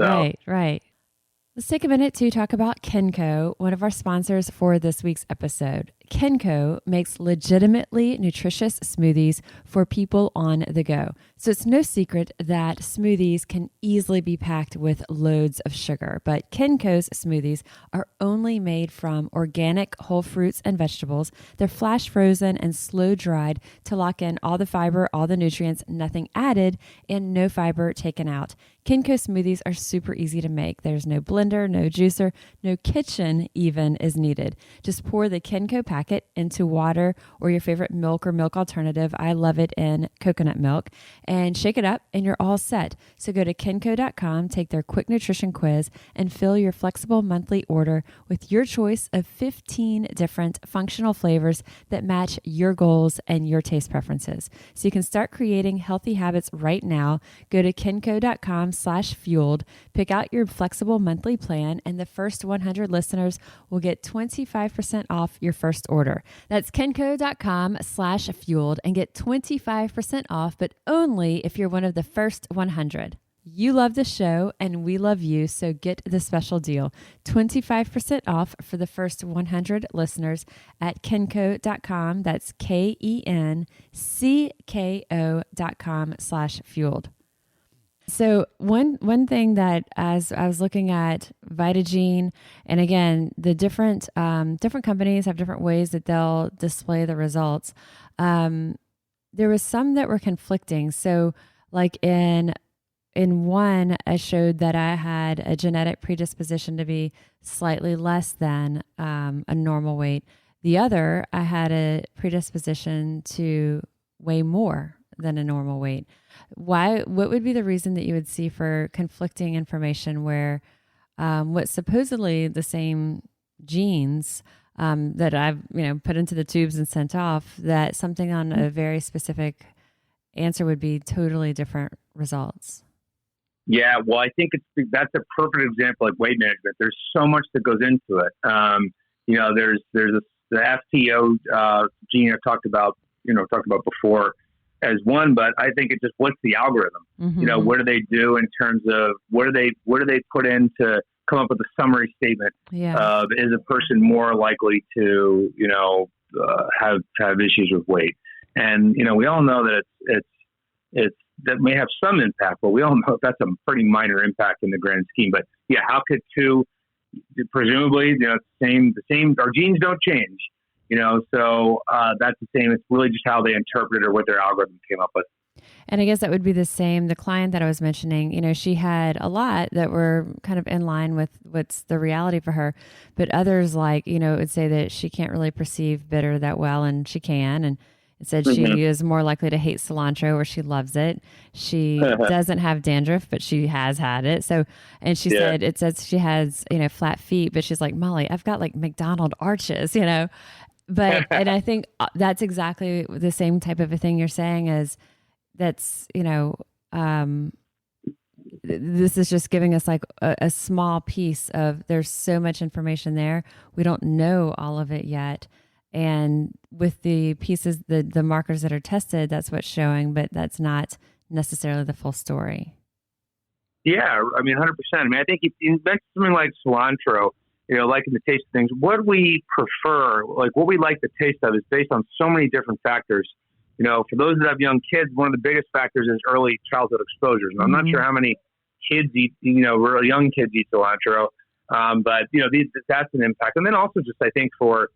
Let's take a minute to talk about Kenco, one of our sponsors for this week's episode. Kenco makes legitimately nutritious smoothies for people on the go. So it's no secret that smoothies can easily be packed with loads of sugar, but Kenco's smoothies are only made from organic whole fruits and vegetables. They're flash frozen and slow dried to lock in all the fiber, all the nutrients, nothing added, and no fiber taken out. Kenco smoothies are super easy to make. There's no blender, no juicer, no kitchen even is needed. Just pour the Kenco packet into water or your favorite milk or milk alternative. I love it in coconut milk, and shake it up and you're all set. So go to kenco.com, take their quick nutrition quiz, and fill your flexible monthly order with your choice of 15 different functional flavors that match your goals and your taste preferences. So you can start creating healthy habits right now. Go to kenco.com/fueled, pick out your flexible monthly plan, and the first 100 listeners will get 25% off your first order. That's kenco.com/fueled and get 25% off, but only if you're one of the first 100. You love the show and we love you, so get the special deal. 25% off for the first 100 listeners at kenco.com. That's KENCKO.com/fueled. So one thing that, as I was looking at Vitagene, and again, the different companies have different ways that they'll display the results. There was some that were conflicting. So like in one, I showed that I had a genetic predisposition to be slightly less than a normal weight. The other, I had a predisposition to weigh more than a normal weight. What would be the reason that you would see for conflicting information where what's supposedly the same genes that I've put into the tubes and sent off, that something on a very specific answer would be totally different results? Yeah, well, I think that's a perfect example of weight management. There's so much that goes into it. There's the FTO gene I talked about before as one, but I think it's just, what's the algorithm? Mm-hmm. What do they do in terms of what do they put in to come up with a summary statement of, is a person more likely to have issues with weight? And we all know that it's that may have some impact, but we all know that's a pretty minor impact in the grand scheme. But yeah, how could two, presumably, the same, our genes don't change, so that's the same. It's really just how they interpret it or what their algorithm came up with. And I guess that would be the same. The client that I was mentioning, she had a lot that were kind of in line with what's the reality for her, but others would say that she can't really perceive bitter that well, and she can, and it said she is more likely to hate cilantro, or she loves it. She doesn't have dandruff, but she has had it. So, and she said, it says she has, flat feet, but she's like, Molly, I've got like McDonald arches, but, and I think that's exactly the same type of a thing you're saying is that's, this is just giving us like a small piece of, there's so much information there. We don't know all of it yet. And with the pieces, the markers that are tested, that's what's showing, but that's not necessarily the full story. Yeah, I mean, 100%. I mean, I think if you mention something like cilantro, liking the taste of things, what we prefer, like what we like the taste of is based on so many different factors. For those that have young kids, one of the biggest factors is early childhood exposures. And I'm not sure how many kids eat, really young kids eat cilantro. But that's an impact. And then also just, I think for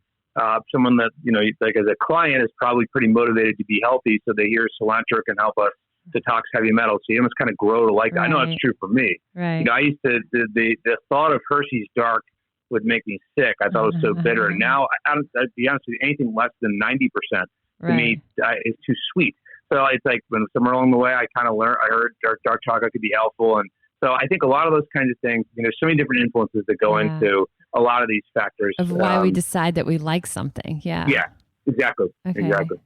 someone that, like as a client is probably pretty motivated to be healthy. So they hear cilantro can help us detox heavy metals. So you almost kind of grow to like that. I know that's true for me. Right. I used to, the thought of Hershey's Dark would make me sick. I thought it was so bitter. And now, I'd be honest with you, anything less than 90% to me is too sweet. So it's like when somewhere along the way, I heard dark chocolate could be helpful. And so I think a lot of those kinds of things, there's so many different influences that go into a lot of these factors. Of why we decide that we like something. Yeah. Yeah, exactly. Okay. Exactly.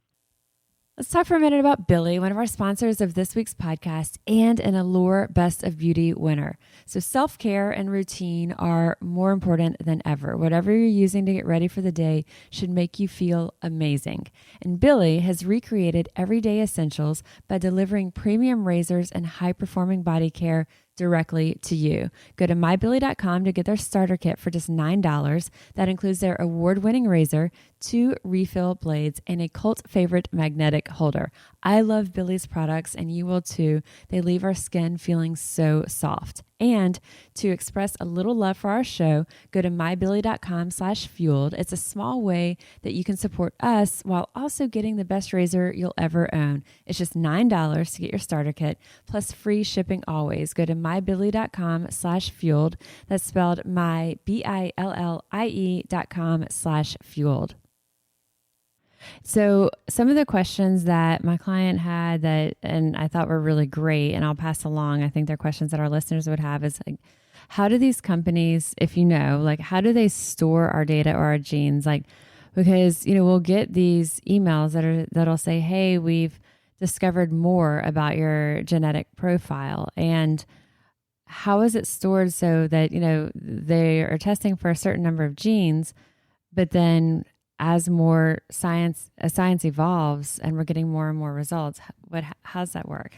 Let's talk for a minute about Billy, one of our sponsors of this week's podcast and an Allure Best of Beauty winner. So self-care and routine are more important than ever. Whatever you're using to get ready for the day should make you feel amazing. And Billy has recreated everyday essentials by delivering premium razors and high-performing body care directly to you. Go to mybilly.com to get their starter kit for just $9. That includes their award-winning razor, 2 refill blades, and a cult favorite magnetic holder. I love Billy's products, and you will too. They leave our skin feeling so soft. And to express a little love for our show, go to mybilly.com/fueled. It's a small way that you can support us while also getting the best razor you'll ever own. It's just $9 to get your starter kit, plus free shipping always. Go to mybilly.com/fueled. That's spelled mybillie.com/fueled. So some of the questions that my client had and I thought were really great, and I'll pass along, I think they're questions that our listeners would have, is like, how do these companies, if you know, like, how do they store our data or our genes? Like, because, we'll get these emails that'll say, hey, we've discovered more about your genetic profile. And how is it stored so that, they are testing for a certain number of genes, but then as more science evolves and we're getting more and more results, how's that work?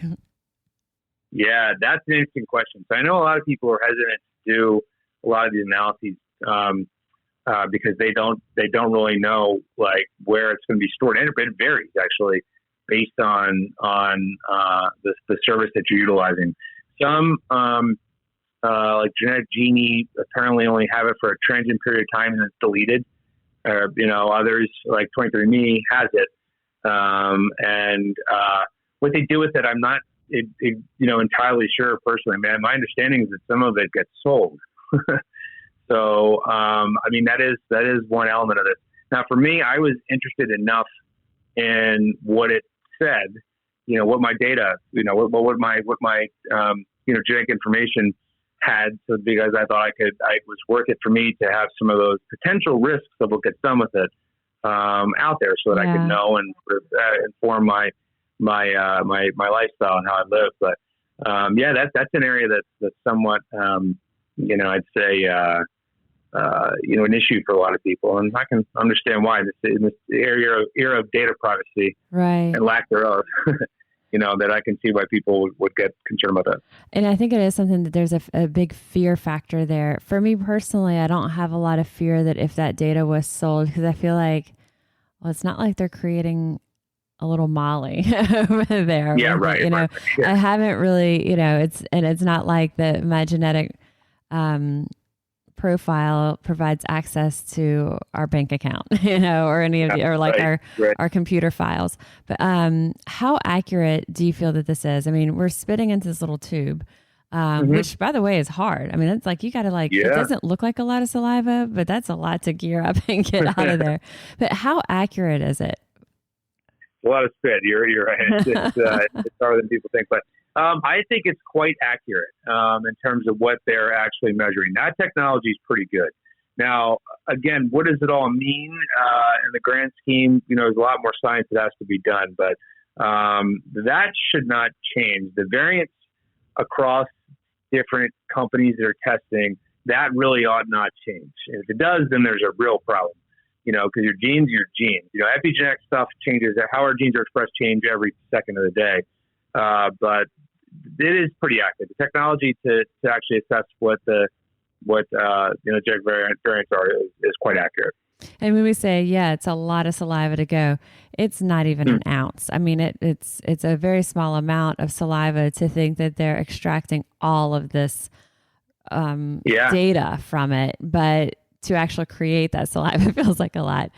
Yeah, that's an interesting question. So I know a lot of people are hesitant to do a lot of these analyses because they don't really know like where it's going to be stored, and it varies actually based on the service that you're utilizing. Some like Genetic Genie apparently only have it for a transient period of time and it's deleted. Others like 23andMe has it. And what they do with it, I'm not, entirely sure personally, man. My understanding is that some of it gets sold. So, that is one element of it. Now for me, I was interested enough in what it said, what my data, what my genetic information had, so because I thought it was worth it for me to have some of those potential risks of what gets done with it out there, so that I could know and inform my lifestyle and how I live. But that's an area that's somewhat I'd say an issue for a lot of people, and I can understand why in this era of data privacy and lack thereof. That I can see why people would get concerned about that. And I think it is something that there's a big fear factor there. For me personally, I don't have a lot of fear that if that data was sold, because I feel like, well, it's not like they're creating a little Molly over there. Yeah, right. Right. I haven't really, it's not like my genetic profile provides access to our bank account, or any of our computer files. But how accurate do you feel that this is? I mean, we're spitting into this little tube, which by the way is hard. I mean, it's like, you got to it doesn't look like a lot of saliva, but that's a lot to gear up and get out of there. But how accurate is it? A lot of spit. You're right. It's harder than people think, but I think it's quite accurate in terms of what they're actually measuring. That technology is pretty good. Now, again, what does it all mean in the grand scheme? There's a lot more science that has to be done, but that should not change. The variance across different companies that are testing, that really ought not change. And if it does, then there's a real problem. because your genes are your genes. Epigenetic stuff changes. How our genes are expressed change every second of the day. But it is pretty accurate. The technology to actually assess what genetic variants are is quite accurate. And when we say, it's a lot of saliva to go, it's not even an ounce. I mean, it's a very small amount of saliva to think that they're extracting all of this data from it. But to actually create that saliva feels like a lot.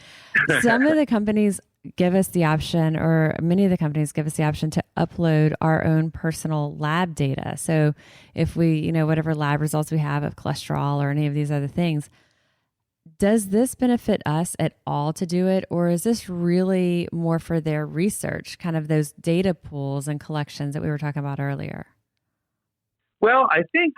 Some of the companies give us the option, or many of the companies give us the option to upload our own personal lab data. So if we, whatever lab results we have of cholesterol or any of these other things, does this benefit us at all to do it? Or is this really more for their research, kind of those data pools and collections that we were talking about earlier? Well, I think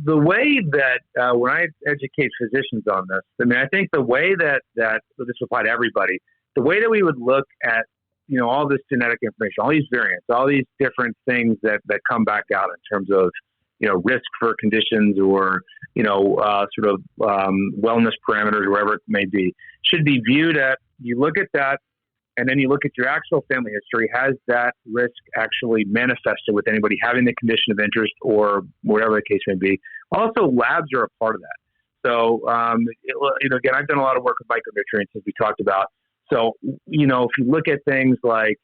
the way that when I educate physicians on this, I think the way that so this will apply to everybody, the way that we would look at, all this genetic information, all these variants, all these different things that come back out in terms of, risk for conditions or, wellness parameters, wherever it may be, should be viewed at, you look at that and then you look at your actual family history. Has that risk actually manifested with anybody having the condition of interest or whatever the case may be? Also, labs are a part of that. So, again, I've done a lot of work with micronutrients, as we talked about. So, if you look at things like,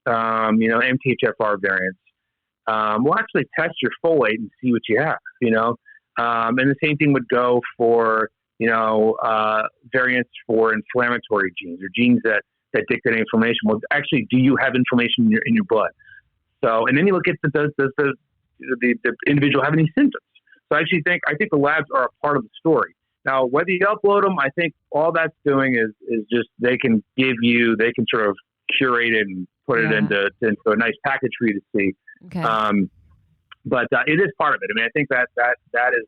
MTHFR variants, we'll actually test your folate and see what you have, and the same thing would go for, variants for inflammatory genes or genes that dictate inflammation. Well, actually, do you have inflammation in your blood? So, and then you look at does the individual have any symptoms? So I think the labs are a part of the story. Now, whether you upload them, I think all that's doing is just they can sort of curate it and put it into a nice package for you to see. Okay. But it is part of it. I think that is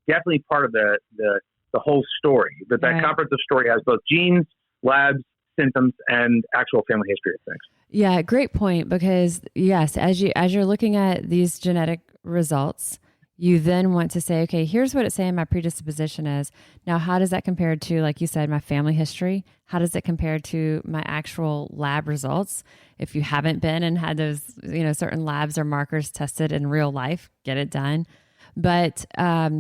definitely part of the whole story. But that comprehensive story has both genes, labs, symptoms, and actual family history of things. Yeah, great point. Because yes, as you're looking at these genetic results, you then want to say, okay, here's what it's saying my predisposition is. Now, how does that compare to, like you said, my family history? How does it compare to my actual lab results? If you haven't been and had those, certain labs or markers tested in real life, get it done. But I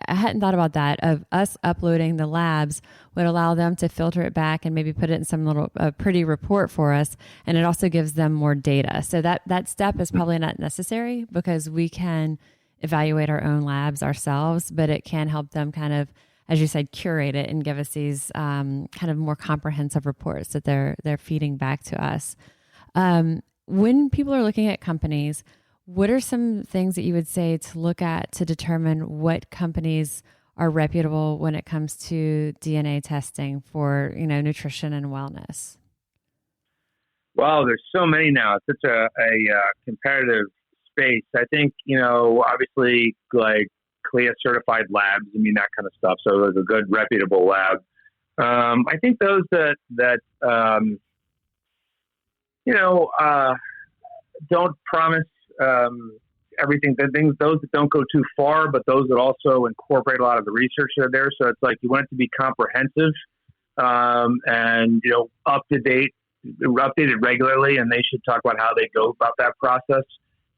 hadn't thought about that, of us uploading the labs would allow them to filter it back and maybe put it in some little pretty report for us. And it also gives them more data. So that step is probably not necessary because we can evaluate our own labs ourselves, but it can help them kind of, as you said, curate it and give us these kind of more comprehensive reports that they're feeding back to us. When people are looking at companies, what are some things that you would say to look at to determine what companies are reputable when it comes to DNA testing for, nutrition and wellness? Well, there's so many now. It's such a competitive space. I think, obviously like CLIA certified labs, that kind of stuff. So there's a good reputable lab. I think those that don't promise everything, those that don't go too far, but those that also incorporate a lot of the research that are there. So it's like you want it to be comprehensive and up to date, updated regularly, and they should talk about how they go about that process.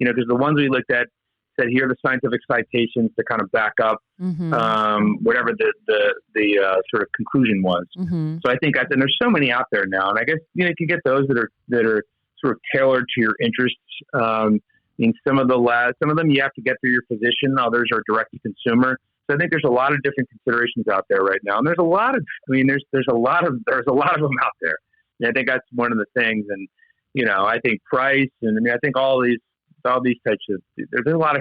Because the ones we looked at said here are the scientific citations to kind of back up whatever the sort of conclusion was. Mm-hmm. So I think and there's so many out there now, and I guess you can get those that are sort of tailored to your interests. Some of them you have to get through your physician. Others are direct to consumer. So I think there's a lot of different considerations out there right now, and there's a lot of them out there. And I think that's one of the things. And I think price, and I think all these types of there's a lot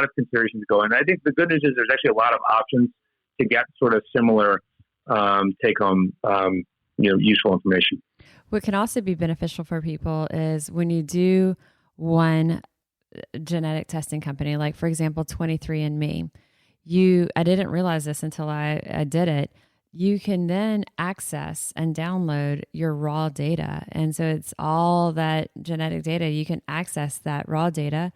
of considerations going. I think the good news is there's actually a lot of options to get sort of similar take home useful information. What can also be beneficial for people is when you do one genetic testing company, like for example 23andMe, I didn't realize this until I did it. You can then access and download your raw data. And so it's all that genetic data. You can access that raw data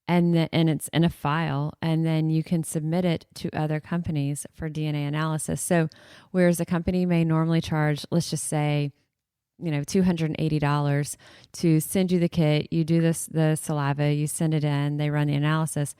and it's in a file, and then you can submit it to other companies for DNA analysis. So whereas a company may normally charge, let's just say, $280 to send you the kit, you do the saliva, you send it in, they run the analysis,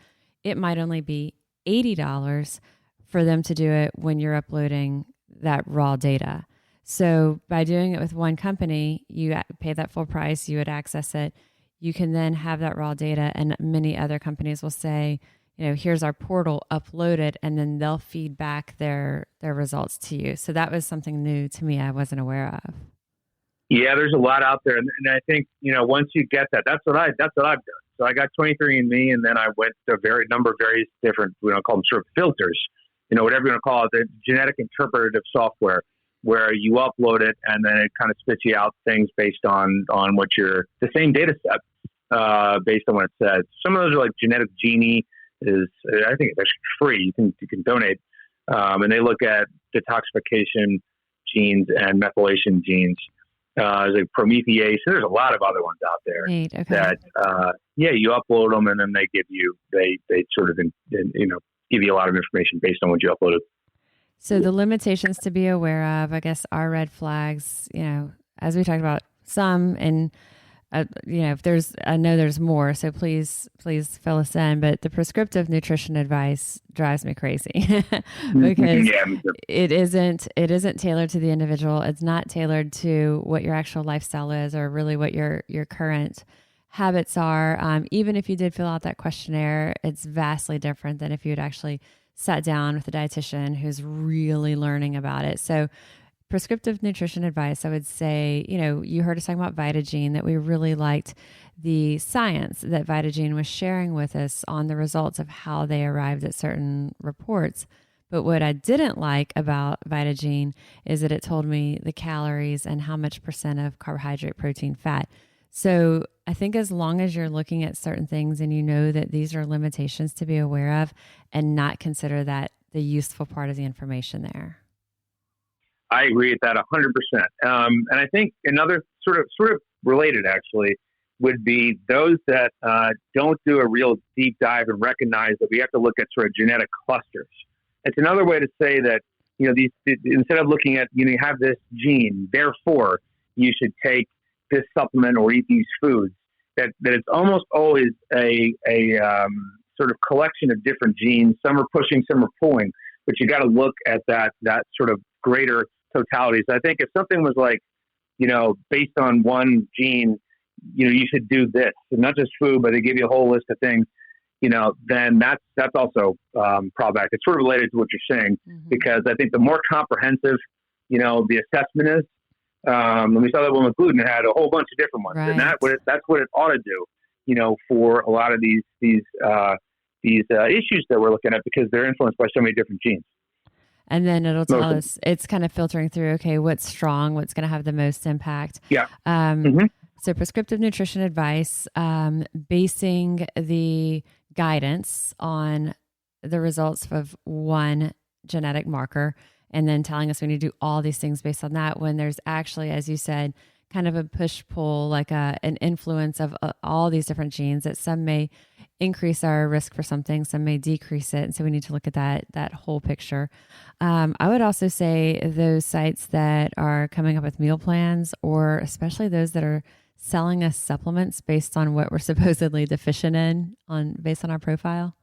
it might only be $80 for them to do it when you're uploading that raw data. So by doing it with one company, you pay that full price, you would access it. You can then have that raw data, and many other companies will say, here's our portal, upload it, and then they'll feed back their results to you. So that was something new to me I wasn't aware of. Yeah, there's a lot out there, and I think once you get that, that's what I've done. So I got 23andMe, and then I went to a number of various different, call them sort of filters, whatever you want to call it, the genetic interpretative software, where you upload it and then it kind of spits you out things based on what the same data set, based on what it says. Some of those are like Genetic Genie I think it's actually free. You can donate. And they look at detoxification genes and methylation genes. There's like Promethease. There's a lot of other ones out there. Right, okay. That, you upload them and then they give you, they sort of, give you a lot of information based on what you uploaded. So the limitations to be aware of, I guess, are red flags, as we talked about some, and, if I know there's more, so please fill us in, but the prescriptive nutrition advice drives me crazy because it isn't tailored to the individual. It's not tailored to what your actual lifestyle is or really what your current habits are. Even if you did fill out that questionnaire, it's vastly different than if you had actually sat down with a dietitian who's really learning about it. So prescriptive nutrition advice, I would say, you heard us talking about Vitagene, that we really liked the science that Vitagene was sharing with us on the results of how they arrived at certain reports. But what I didn't like about Vitagene is that it told me the calories and how much percent of carbohydrate, protein, fat. So I think as long as you're looking at certain things and you know that these are limitations to be aware of and not consider that the useful part of the information there. I agree with that 100%. And I think another sort of related actually would be those that don't do a real deep dive and recognize that we have to look at sort of genetic clusters. It's another way to say that, these, instead of looking at, you have this gene, therefore you should take this supplement or eat these foods, that it's almost always a sort of collection of different genes. Some are pushing, some are pulling, but you got to look at that sort of greater totality. So I think if something was like, based on one gene, you should do this, and not just food, but they give you a whole list of things, then that's also problematic. It's sort of related to what you're saying, because I think the more comprehensive, the assessment is, and we saw that one with gluten, it had a whole bunch of different ones, right. And that's what it ought to do, for a lot of these issues that we're looking at, because they're influenced by so many different genes. And then it'll tell us, it's kind of filtering through, okay, what's strong, what's going to have the most impact. Yeah. So prescriptive nutrition advice, basing the guidance on the results of one genetic marker, and then telling us we need to do all these things based on that, when there's actually, as you said, kind of a push-pull, like an influence of all these different genes, that some may increase our risk for something, some may decrease it. And so we need to look at that whole picture. I would also say those sites that are coming up with meal plans, or especially those that are selling us supplements based on what we're supposedly deficient in based on our profile.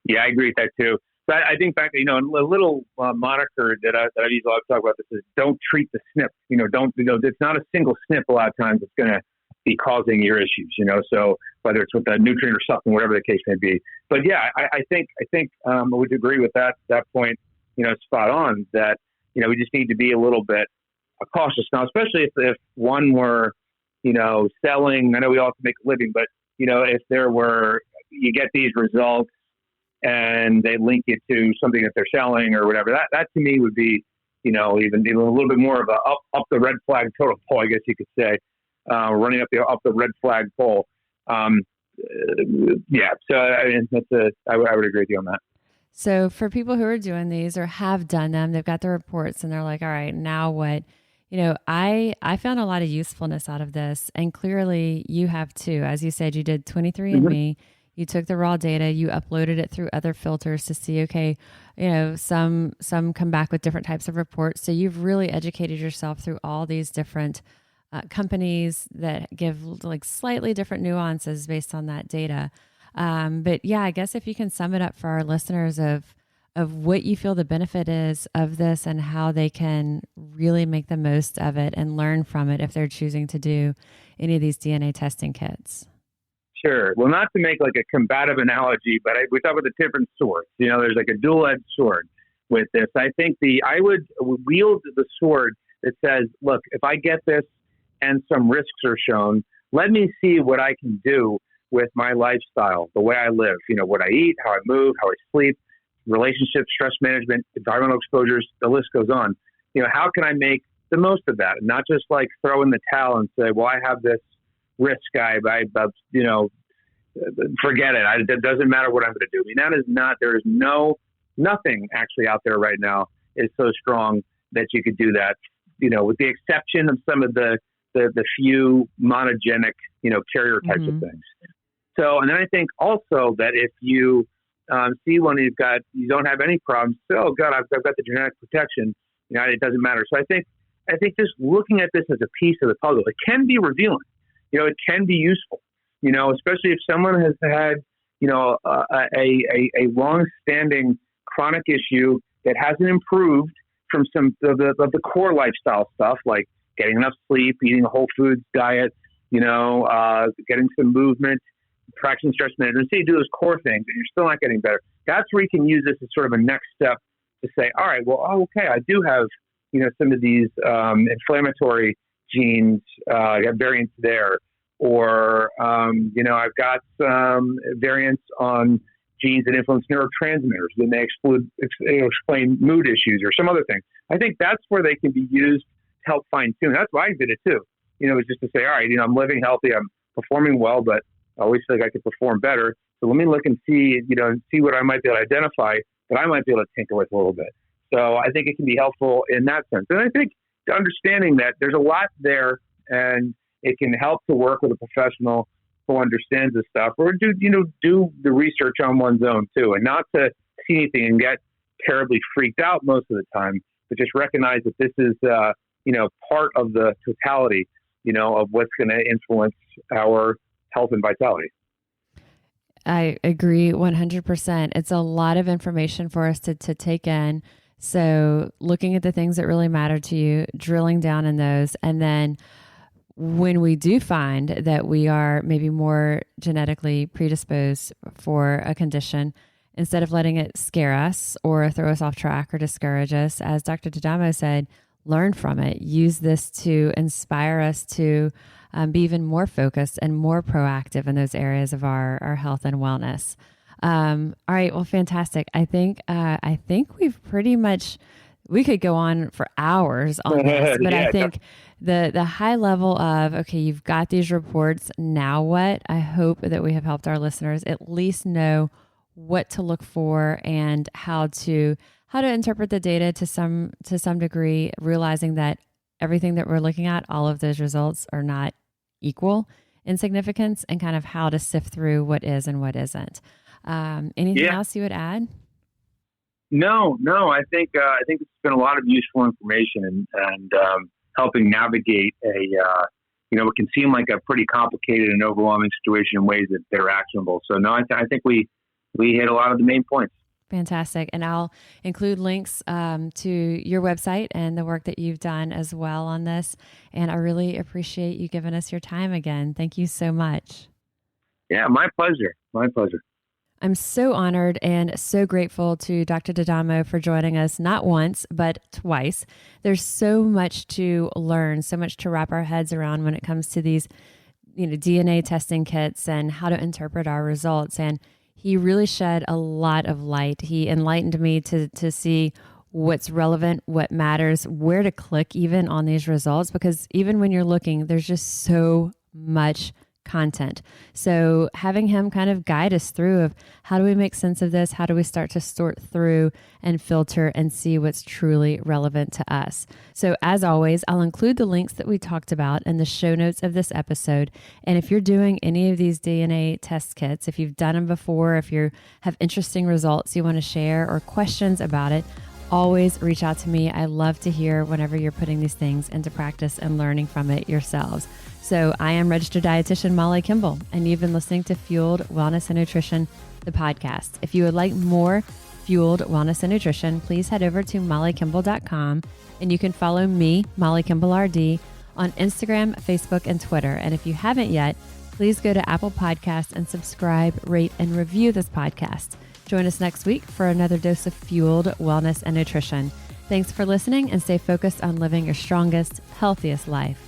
Yeah, I agree with that too. But I think back, a little moniker that I've used a lot to talk about this is don't treat the SNP. It's not a single SNP a lot of times that's going to be causing your issues, so whether it's with a nutrient or something, whatever the case may be. But yeah, I think I would agree with that point, spot on, that, we just need to be a little bit cautious now, especially if one were, selling, I know we all have to make a living, but, if there were, you get these results and they link it to something that they're selling or whatever, that to me would be, even a little bit more of a up the red flag total pole, I guess you could say, running up the red flag pole. Yeah. So I would agree with you on that. So for people who are doing these or have done them, they've got the reports and they're like, all right, now what? I found a lot of usefulness out of this, and clearly you have too. As you said, you did 23andMe. You took the raw data, you uploaded it through other filters to see, okay, some come back with different types of reports. So you've really educated yourself through all these different companies that give like slightly different nuances based on that data. But yeah, I guess if you can sum it up for our listeners of what you feel the benefit is of this and how they can really make the most of it and learn from it if they're choosing to do any of these DNA testing kits. Sure. Well, not to make like a combative analogy, but we talk about the different swords. There's like a dual-edged sword with this. I think I would wield the sword that says, look, if I get this and some risks are shown, let me see what I can do with my lifestyle, the way I live, what I eat, how I move, how I sleep, relationships, stress management, environmental exposures, the list goes on. How can I make the most of that? And not just like throw in the towel and say, well, I have this risk, forget it. It doesn't matter what I'm going to do. I mean, there is nothing actually out there right now is so strong that you could do that, with the exception of some of the few monogenic, carrier types of things. So, and then I think also that if you see one you don't have any problems, say, oh God, I've got the genetic protection, it doesn't matter. So I think just looking at this as a piece of the puzzle, it can be revealing, it can be useful, especially if someone has had, a long-standing chronic issue that hasn't improved from some of the core lifestyle stuff, like getting enough sleep, eating a whole foods diet, getting some movement, practicing stress management. Say you do those core things and you're still not getting better. That's where you can use this as sort of a next step to say, all right, well, okay, I do have, some of these inflammatory genes, I got variants there, or, I've got some variants on genes that influence neurotransmitters that may explain mood issues or some other thing. I think that's where they can be used to help fine tune. That's why I did it too. It's just to say, all right, I'm living healthy, I'm performing well, but I always feel like I could perform better. So let me look and see, see what I might be able to identify that I might be able to tinker with a little bit. So I think it can be helpful in that sense. And I think understanding that there's a lot there and it can help to work with a professional who understands this stuff, or do the research on one's own too, and not to see anything and get terribly freaked out most of the time, but just recognize that this is, part of the totality, of what's going to influence our health and vitality. I agree 100%. It's a lot of information for us to take in. So looking at the things that really matter to you, drilling down in those, and then when we do find that we are maybe more genetically predisposed for a condition, instead of letting it scare us or throw us off track or discourage us, as Dr. Tadamo said, learn from it. Use this to inspire us to be even more focused and more proactive in those areas of our health and wellness. All right. Well, fantastic. I think we've pretty much, we could go on for hours on this, but I think the high level of, okay, you've got these reports. Now what? I hope that we have helped our listeners at least know what to look for and how to interpret the data to some degree, realizing that everything that we're looking at, all of those results are not equal in significance, and kind of how to sift through what is and what isn't. Anything else you would add? No. I think it's been a lot of useful information and helping navigate what can seem like a pretty complicated and overwhelming situation in ways that are actionable. So no, I think we hit a lot of the main points. Fantastic. And I'll include links to your website and the work that you've done as well on this. And I really appreciate you giving us your time again. Thank you so much. Yeah, my pleasure. My pleasure. I'm so honored and so grateful to Dr. Tadamo for joining us not once, but twice. There's so much to learn, so much to wrap our heads around when it comes to these, DNA testing kits and how to interpret our results. And he really shed a lot of light. He enlightened me to see what's relevant, what matters, where to click even on these results, because even when you're looking, there's just so much content. So having him kind of guide us through of how do we make sense of this? How do we start to sort through and filter and see what's truly relevant to us? So as always, I'll include the links that we talked about in the show notes of this episode. And if you're doing any of these DNA test kits, if you've done them before, if you have interesting results you want to share or questions about it, always reach out to me. I love to hear whenever you're putting these things into practice and learning from it yourselves. So I am registered dietitian Molly Kimball, and you've been listening to Fueled Wellness and Nutrition, the podcast. If you would like more Fueled Wellness and Nutrition, please head over to mollykimball.com, and you can follow me, Molly Kimball RD, on Instagram, Facebook, and Twitter. And if you haven't yet, please go to Apple Podcasts and subscribe, rate, and review this podcast. Join us next week for another dose of Fueled Wellness and Nutrition. Thanks for listening, and stay focused on living your strongest, healthiest life.